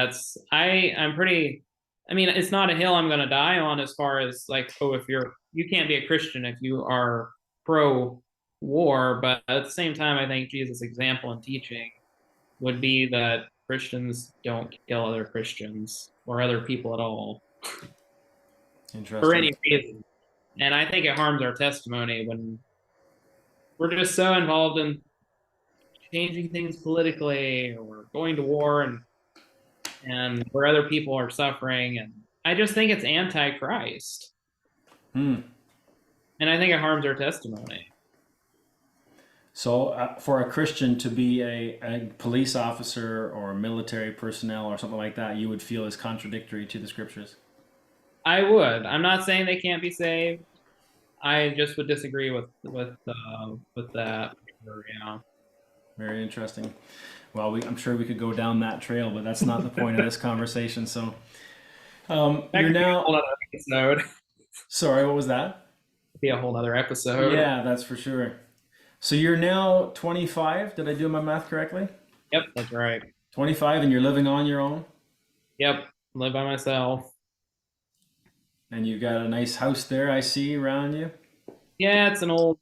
I'm pretty, I mean, it's not a hill I'm going to die on as far as like, if you can't be a Christian if you are pro war, but at the same time, I think Jesus' example and teaching would be that Christians don't kill other Christians or other people at all. Interesting. For any reason. And I think it harms our testimony when we're just so involved in changing things politically or going to war and where other people are suffering. And I just think it's anti-Christ. And I think it harms our testimony. So for a Christian to be a police officer or military personnel or something like that, you would feel is contradictory to the scriptures? I would. I'm not saying they can't be saved. I just would disagree with that. Yeah. Very interesting. Well, I'm sure we could go down that trail, but that's not the point of this conversation. So you're now. A whole other episode. Sorry, what was that? Be a whole other episode. Yeah, that's for sure. So you're now 25. Did I do my math correctly? Yep, that's right. 25, and you're living on your own? Yep, live by myself. And you got a nice house there, I see, around you? Yeah, it's an old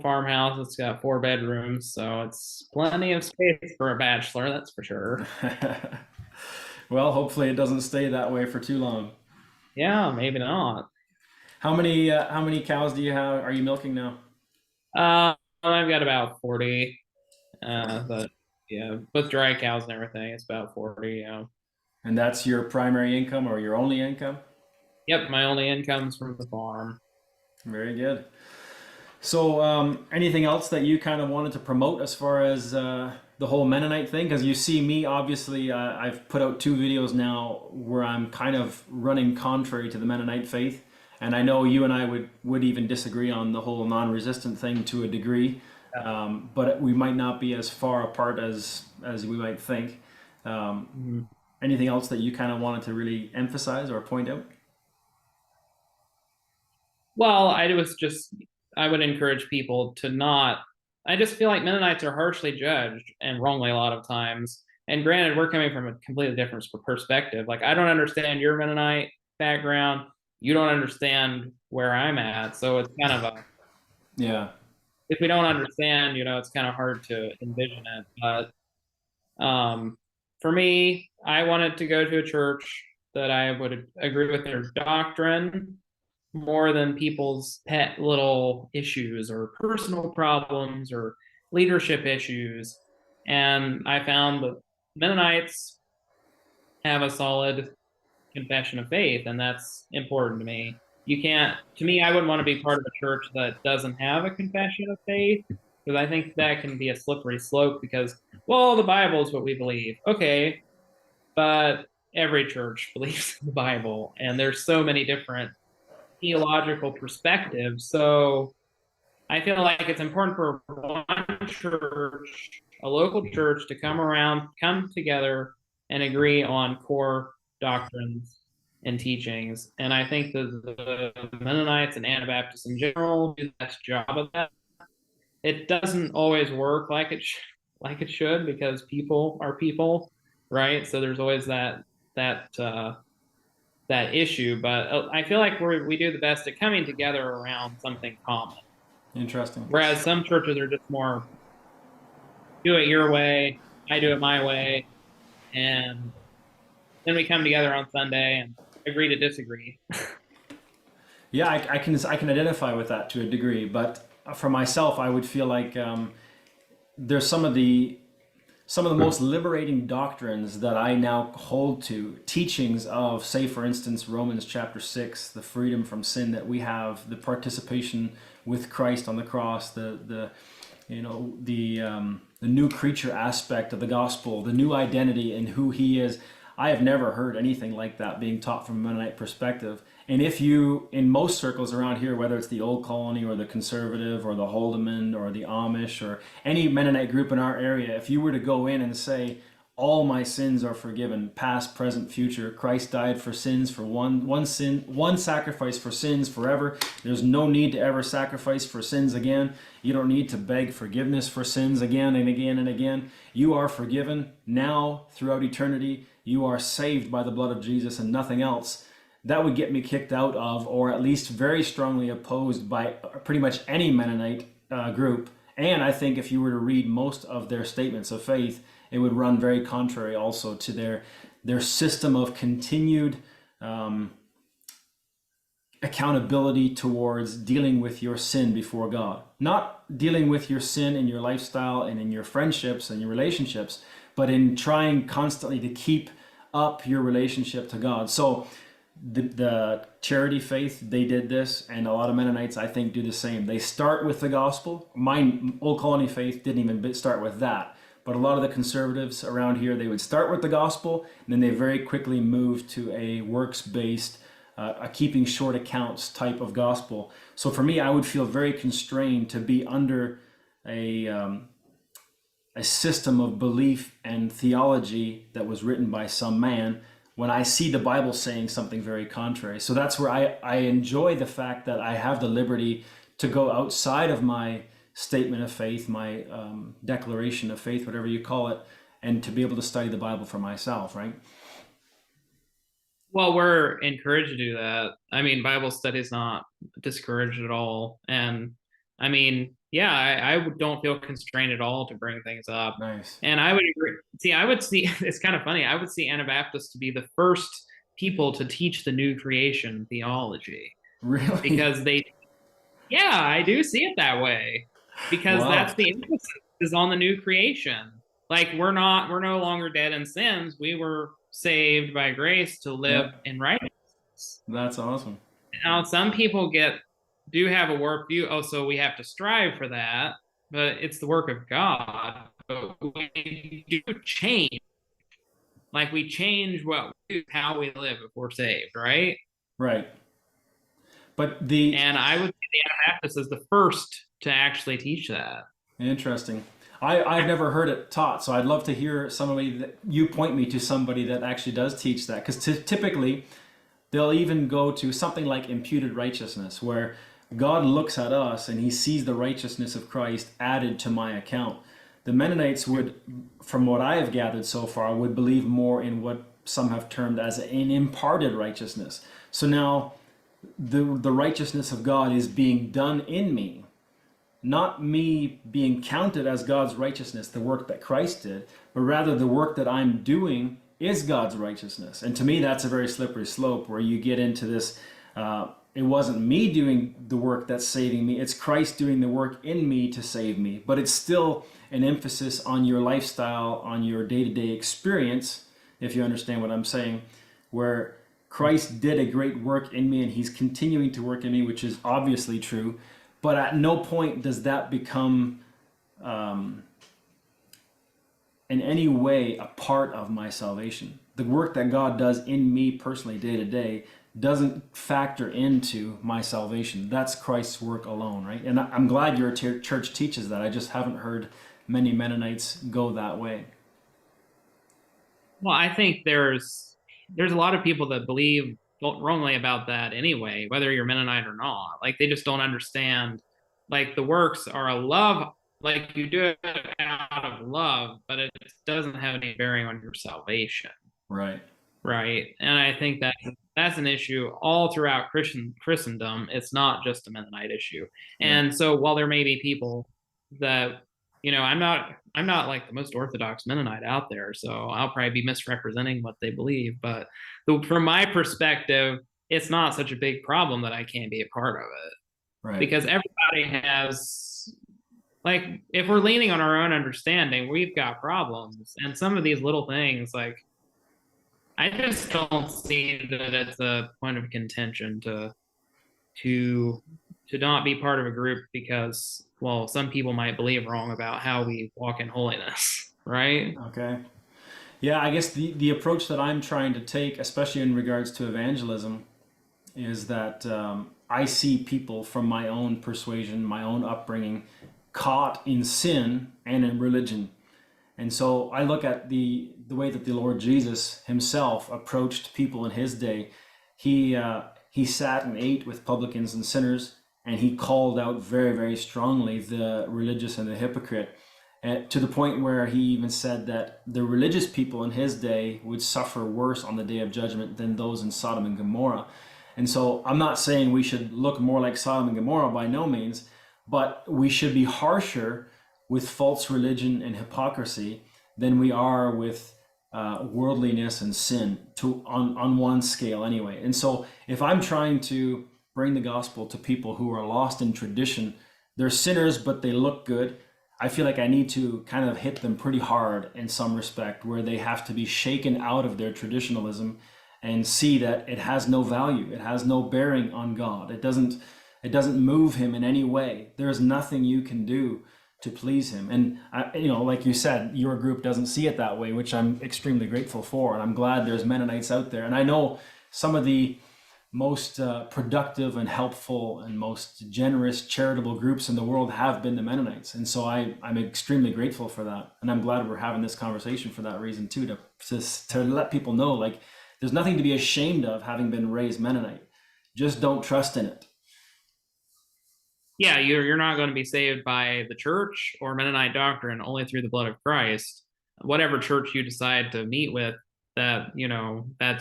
farmhouse. It's got 4 bedrooms, so it's plenty of space for a bachelor, that's for sure. Well, hopefully it doesn't stay that way for too long. Yeah, maybe not. How many cows do you have? Are you milking now? I've got about 40. But yeah, with dry cows and everything, it's about 40. Yeah. And that's your primary income or your only income? Yep, my only income's from the farm. Very good. So, anything else that you kind of wanted to promote as far as the whole Mennonite thing? Because you see me, obviously, I've put out 2 videos now where I'm kind of running contrary to the Mennonite faith. And I know you and I would even disagree on the whole non-resistant thing to a degree, but we might not be as far apart as we might think. Anything else that you kind of wanted to really emphasize or point out? Well, I would encourage people to not. I just feel like Mennonites are harshly judged and wrongly a lot of times. And granted, we're coming from a completely different perspective. Like, I don't understand your Mennonite background. You don't understand where I'm at. So it's kind of Yeah. if we don't understand, it's kind of hard to envision it. But for me, I wanted to go to a church that I would agree with their doctrine more than people's pet little issues or personal problems or leadership issues. And I found that Mennonites have a solid confession of faith, and that's important to me. You can't, to me, I wouldn't want to be part of a church that doesn't have a confession of faith, because I think that can be a slippery slope because, well, the Bible is what we believe. Okay, but every church believes in the Bible, and there's so many different theological perspectives. So I feel like it's important for one church, a local church, to come together and agree on core doctrines and teachings. And I think that the Mennonites and Anabaptists in general do the best job of that. It doesn't always work like it should, because people are people, right? So there's always that issue. But I feel like we do the best at coming together around something common. Interesting. Whereas some churches are just more do it your way, I do it my way, and then we come together on Sunday and agree to disagree. Yeah, I can identify with that to a degree, but for myself, I would feel like there's some of the most liberating doctrines that I now hold to, teachings of, say, for instance, Romans chapter 6, the freedom from sin that we have, the participation with Christ on the cross, the new creature aspect of the gospel, the new identity in who he is. I have never heard anything like that being taught from a Mennonite perspective. And if you, in most circles around here, whether it's the Old Colony or the Conservative or the Holdeman or the Amish or any Mennonite group in our area, if you were to go in and say, all my sins are forgiven, past, present, future. Christ died for sins, for one sacrifice for sins forever. There's no need to ever sacrifice for sins again. You don't need to beg forgiveness for sins again and again and again. You are forgiven now throughout eternity. You are saved by the blood of Jesus and nothing else. That would get me kicked out of, or at least very strongly opposed by pretty much any Mennonite group. And I think if you were to read most of their statements of faith, it would run very contrary also to their system of continued accountability towards dealing with your sin before God. Not dealing with your sin in your lifestyle and in your friendships and your relationships, but in trying constantly to keep up your relationship to God. So the charity faith, they did this, and a lot of Mennonites, I think, do the same. They start with the gospel. My Old Colony faith didn't even start with that. But a lot of the conservatives around here, they would start with the gospel, and then they very quickly moved to a works-based, a keeping short accounts type of gospel. So for me, I would feel very constrained to be under a system of belief and theology that was written by some man when I see the Bible saying something very contrary. So that's where I enjoy the fact that I have the liberty to go outside of my statement of faith, my declaration of faith, whatever you call it, and to be able to study the Bible for myself, right? Well, we're encouraged to do that. I mean, Bible study is not discouraged at all. And I mean, yeah, I don't feel constrained at all to bring things up. Nice. And I would agree. I would see, it's kind of funny. I would see Anabaptists to be the first people to teach the new creation theology. Really? Because yeah, I do see it that way. Because Wow. that's the emphasis is on the new creation. Like we're no longer dead in sins. We were saved by grace to live in righteousness. That's awesome. Now, some people do have a work view. Oh, so we have to strive for that, but it's the work of God. But we do change. Like we change how we live if we're saved, right? Right. And I would say the Anabaptist is the first to actually teach that. Interesting. I've never heard it taught, so I'd love to hear somebody that you point me to somebody that actually does teach that, because typically they'll even go to something like imputed righteousness, where God looks at us and he sees the righteousness of Christ added to my account. The Mennonites would, from what I have gathered so far, would believe more in what some have termed as an imparted righteousness. So now the righteousness of God is being done in me. not me being counted as God's righteousness, the work that Christ did, but rather the work that I'm doing is God's righteousness. And to me, that's a very slippery slope where you get into this. It wasn't me doing the work that's saving me, it's Christ doing the work in me to save me. But it's still an emphasis on your lifestyle, on your day-to-day experience, if you understand what I'm saying, where Christ did a great work in me and he's continuing to work in me, which is obviously true. But at no point does that become in any way a part of my salvation. The work that God does in me personally day to day doesn't factor into my salvation. That's Christ's work alone, right? And I'm glad your church teaches that. I just haven't heard many Mennonites go that way. Well, I think there's a lot of people that believe wrongly about that anyway, whether you're Mennonite or not. Like they just don't understand. Like the works are a love, like you do it out of love, but it doesn't have any bearing on your salvation. Right. Right. And I think that that's an issue all throughout Christendom. It's not just a Mennonite issue. And Yeah. so while there may be people that, I'm not like the most orthodox Mennonite out there, so I'll probably be misrepresenting what they believe. But from my perspective, it's not such a big problem that I can't be a part of it. Right. Because everybody has, like, if we're leaning on our own understanding, we've got problems. And some of these little things, like, I just don't see that it's a point of contention to not be part of a group because, well, some people might believe wrong about how we walk in holiness, right? Okay. Yeah, I guess the approach that I'm trying to take, especially in regards to evangelism, is that I see people from my own persuasion, my own upbringing, caught in sin and in religion. And so I look at the way that the Lord Jesus himself approached people in his day. He sat and ate with publicans and sinners, and he called out very, very strongly the religious and the hypocrite, to the point where he even said that the religious people in his day would suffer worse on the day of judgment than those in Sodom and Gomorrah. And so I'm not saying we should look more like Sodom and Gomorrah by no means, but we should be harsher with false religion and hypocrisy than we are with worldliness and sin, on one scale anyway. And so if I'm trying to bring the gospel to people who are lost in tradition, they're sinners but they look good, I feel like I need to kind of hit them pretty hard in some respect, where they have to be shaken out of their traditionalism and see that it has no value, it has no bearing on God. It doesn't move him in any way. There's nothing you can do to please him. And like you said, your group doesn't see it that way, which I'm extremely grateful for. And I'm glad there's Mennonites out there. And I know some of the most productive and helpful and most generous charitable groups in the world have been the Mennonites. And so I'm extremely grateful for that. And I'm glad we're having this conversation for that reason too, to let people know, like, there's nothing to be ashamed of having been raised Mennonite. Just don't trust in it. Yeah, you're not going to be saved by the church or Mennonite doctrine, only through the blood of Christ. Whatever church you decide to meet with, that's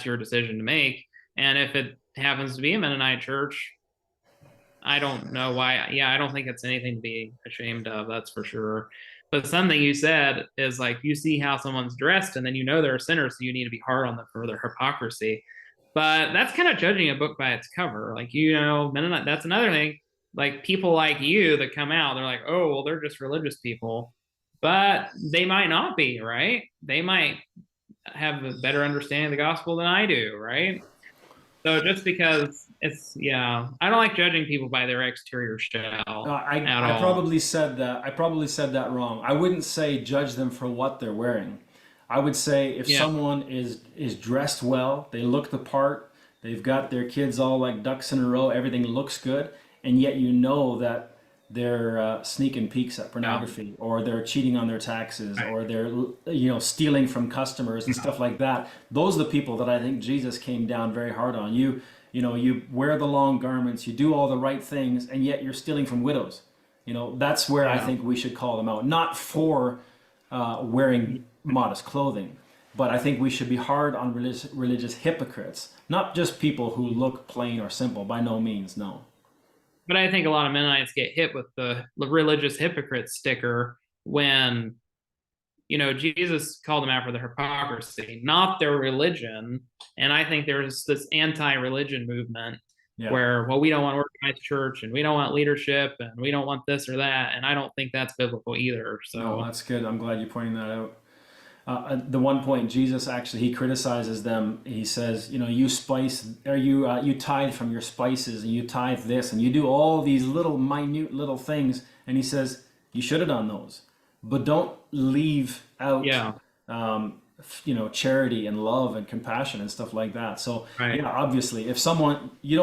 your decision to make. And if it happens to be a Mennonite church, I don't know why. Yeah, I don't think it's anything to be ashamed of, that's for sure. But something you said is like, you see how someone's dressed and then they're a sinner, so you need to be hard on them for their hypocrisy. But that's kind of judging a book by its cover. Like, Mennonite, that's another thing. Like, people like you that come out, they're like, oh, well, they're just religious people. But they might not be, right? They might have a better understanding of the gospel than I do, right? So just because I don't like judging people by their exterior shell at all. Probably said that. I probably said that wrong. I wouldn't say judge them for what they're wearing. I would say if someone is dressed well, they look the part, they've got their kids all like ducks in a row, everything looks good, and yet you know that they're sneaking peeks at pornography, or they're cheating on their taxes, or they're stealing from customers and stuff like that. Those are the people that I think Jesus came down very hard on. You wear the long garments, you do all the right things, and yet you're stealing from widows. That's where I think we should call them out, not for wearing modest clothing, but I think we should be hard on religious hypocrites, not just people who look plain or simple. By no means, no. But I think a lot of Mennonites get hit with the religious hypocrite sticker when, Jesus called them out for their hypocrisy, not their religion. And I think there's this anti-religion movement Yeah. where, well, we don't want organized church and we don't want leadership and we don't want this or that. And I don't think that's biblical either. No, So that's good. I'm glad you're pointing that out. The one point Jesus actually he criticizes them. He says, you spice or you tithe from your spices and you tithe this and you do all these little minute little things. And he says you should have done those, but don't leave out yeah, charity and love and compassion and stuff like that. So right. yeah, obviously, if someone you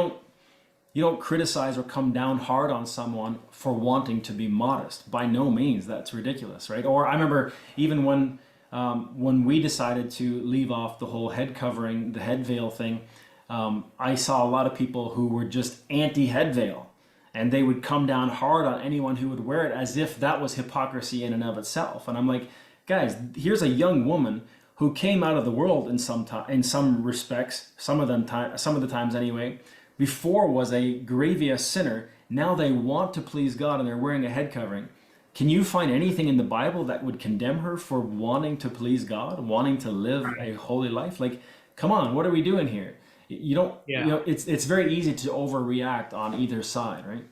don't criticize or come down hard on someone for wanting to be modest. By no means, that's ridiculous, right? Or I remember even when we decided to leave off the whole head covering, the head veil thing, I saw a lot of people who were just anti-head veil, and they would come down hard on anyone who would wear it as if that was hypocrisy in and of itself. And I'm like, guys, here's a young woman who came out of the world in some respects, some of the times anyway. Before was a grievous sinner. Now they want to please God and they're wearing a head covering. Can you find anything in the Bible that would condemn her for wanting to please God, wanting to live a holy life? Like, come on, what are we doing here? You don't, Yeah, it's very easy to overreact on either side, right?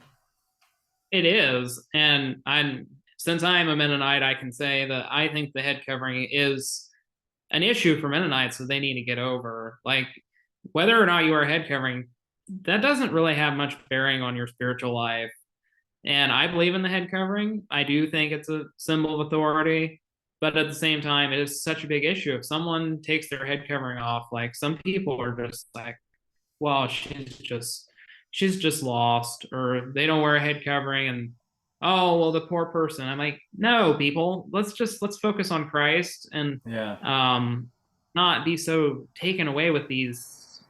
it is. And since I'm a Mennonite, I can say that I think the head covering is an issue for Mennonites that they need to get over. Like, whether or not you wear a head covering, that doesn't really have much bearing on your spiritual life. And I believe in the head covering. I do think it's a symbol of authority, but at the same time, it is such a big issue. If someone takes their head covering off, like some people are just like, well, she's just lost, or they don't wear a head covering and oh well, the poor person. I'm like, no, people, let's focus on Christ and Yeah. um not be so taken away with these,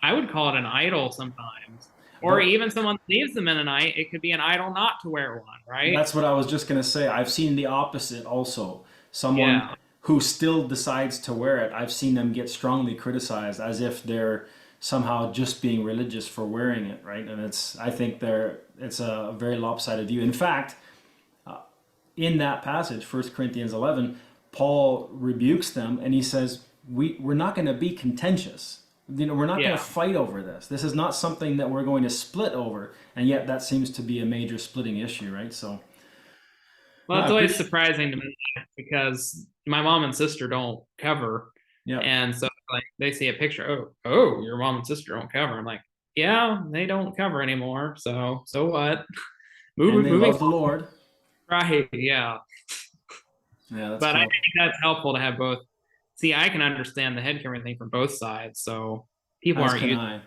I would call it an idol sometimes. Or Well, even someone leaves the Mennonite, it could be an idol not to wear one, right? that's what I was just going to say. I've seen the opposite also. Someone Yeah. who still decides to wear it, I've seen them get strongly criticized as if they're somehow just being religious for wearing it, right? And I think it's a very lopsided view. In fact, in that passage, 1 Corinthians 11, Paul rebukes them and he says, we're not going to be contentious. We're not going to Yeah. fight over this. This is not something that we're going to split over. And yet that seems to be a major splitting issue, right? So, no, Well, I it's always appreciate. surprising to me because my mom and sister don't cover. Yeah. And so like they see a picture, oh, your mom and sister don't cover. I'm like, yeah, they don't cover anymore. So what? And they Moving love the Lord. right, yeah. Yeah, that's But I cool. think that's helpful to have both. See, I can understand the head covering thing from both sides. So people As aren't can used, I.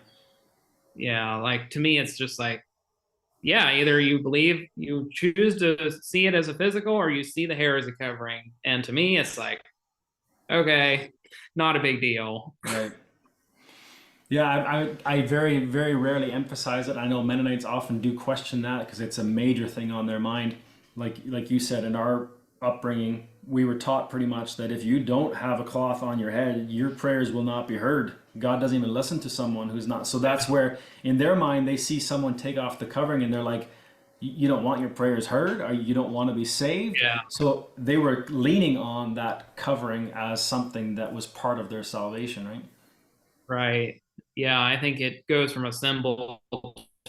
yeah, like to me, it's just like, yeah, either you believe you choose to see it as a physical or you see the hair as a covering. And to me, it's like, okay, not a big deal. Right. Yeah, I very, very rarely emphasize it. I know Mennonites often do question that because it's a major thing on their mind. Like you said, in our upbringing, we were taught pretty much that if you don't have a cloth on your head, your prayers will not be heard. God doesn't even listen to someone who's not. So that's where, in their mind, they see someone take off the covering and they're like, you don't want your prayers heard, or you don't want to be saved. Yeah, So they were leaning on that covering as something that was part of their salvation, right? right. Yeah, I think it goes from a symbol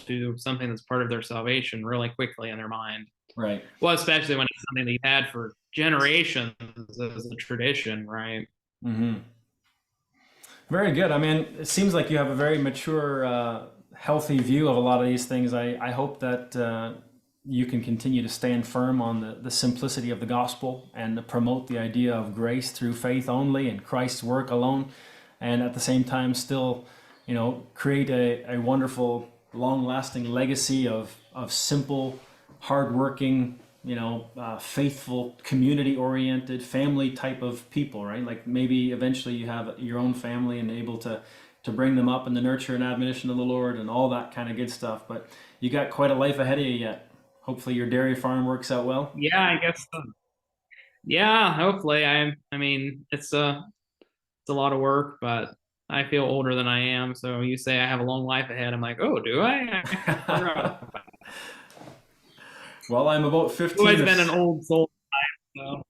to something that's part of their salvation really quickly in their mind. Right. Well, especially when it's something that you've had for generations as a tradition, right? Hmm. Very good. I mean, it seems like you have a very mature, healthy view of a lot of these things. I hope that you can continue to stand firm on the simplicity of the gospel and to promote the idea of grace through faith only and Christ's work alone. And at the same time, still, create a wonderful, long lasting legacy of simple, hardworking, faithful, community oriented, family type of people, right? Like maybe eventually you have your own family and able to bring them up in the nurture and admonition of the Lord and all that kind of good stuff. But you got quite a life ahead of you yet. Hopefully your dairy farm works out well. Yeah, I guess so. Yeah, hopefully. I mean, it's a lot of work, but I feel older than I am. So you say I have a long life ahead. I'm like, oh, do I? I forgot. Well, I've always been an old soul. So.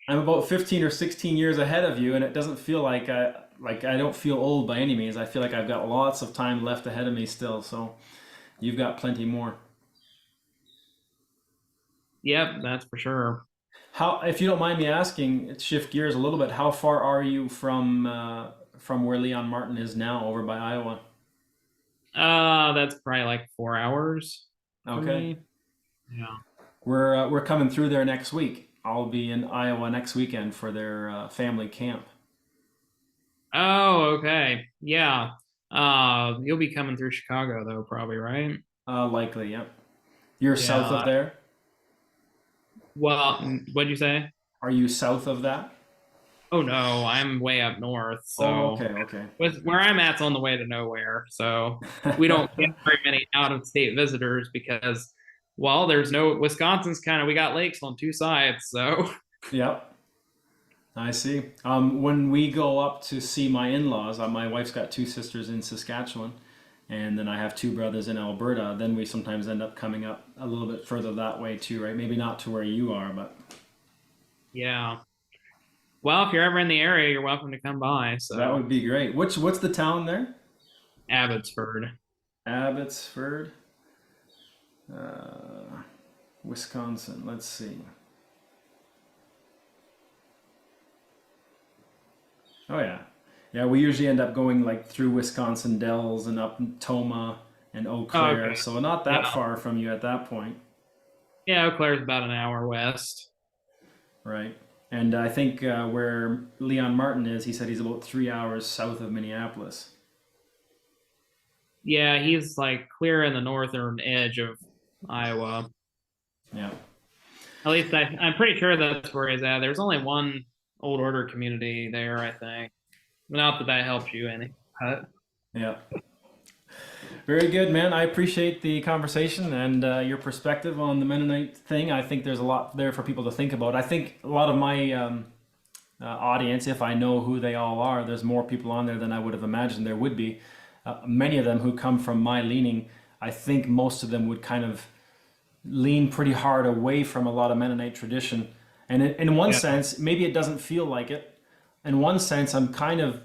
I'm about 15 or 16 years ahead of you, and it doesn't feel like I don't feel old by any means. I feel like I've got lots of time left ahead of me still, so you've got plenty more. Yep, that's for sure. How, if you don't mind me asking, shift gears a little bit, how far are you from where Leon Martin is now over by Iowa? That's probably like 4 hours for Okay. me. Yeah. We're coming through there next week. I'll be in Iowa next weekend for their family camp. Oh, okay. Yeah. You'll be coming through Chicago though, probably, right? Likely, yep. You're south of Yeah. there? Well, what'd you say? Are you south of that? Oh no, I'm way up north, Oh, so okay, okay. with where I'm at's on the way to nowhere. So we don't get very many out of state visitors because, well, there's no Wisconsin's kind of we got lakes on two sides, so Yep, I see. When we go up to see my in-laws, my wife's got two sisters in Saskatchewan, and then I have two brothers in Alberta. Then we sometimes end up coming up a little bit further that way too, right? Maybe not to where you are, but yeah. Well, if you're ever in the area, you're welcome to come by. that So would be great. What's the town there? Abbotsford. Abbotsford, uh, Wisconsin. Let's see. Oh yeah, yeah. We usually end up going like through Wisconsin Dells and up Toma and Eau Oh, Claire, okay. so not that Yeah. far from you at that point, Yeah, Eau Claire's about an hour west. right? And I think where Leon Martin is, he said he's about 3 hours south of Minneapolis. Yeah, he's like clear in the northern edge of Iowa. Yeah. At least I'm pretty sure that's where he's at. There's only one old order community there, I think. Not that that helps you any. But Yeah. Very good, man. I appreciate the conversation and your perspective on the Mennonite thing. I think there's a lot there for people to think about. I think a lot of my audience, if I know who they all are, there's more people on there than I would have imagined there would be. Many of them who come from my leaning, I think most of them would kind of lean pretty hard away from a lot of Mennonite tradition. And in one yeah, sense, maybe it doesn't feel like it. In one sense, I'm kind of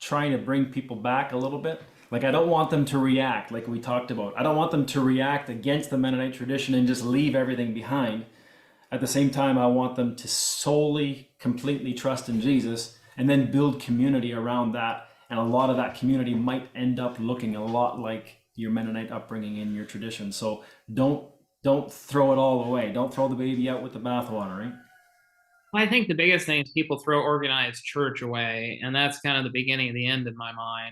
trying to bring people back a little bit. Like I don't want them to react like we talked about. I don't want them to react against the Mennonite tradition and just leave everything behind. At the same time, I want them to solely, completely trust in Jesus and then build community around that. And a lot of that community might end up looking a lot like your Mennonite upbringing in your tradition. So don't throw it all away. Don't throw the baby out with the bathwater, right? I think the biggest thing is people throw organized church away, and that's kind of the beginning of the end in my mind.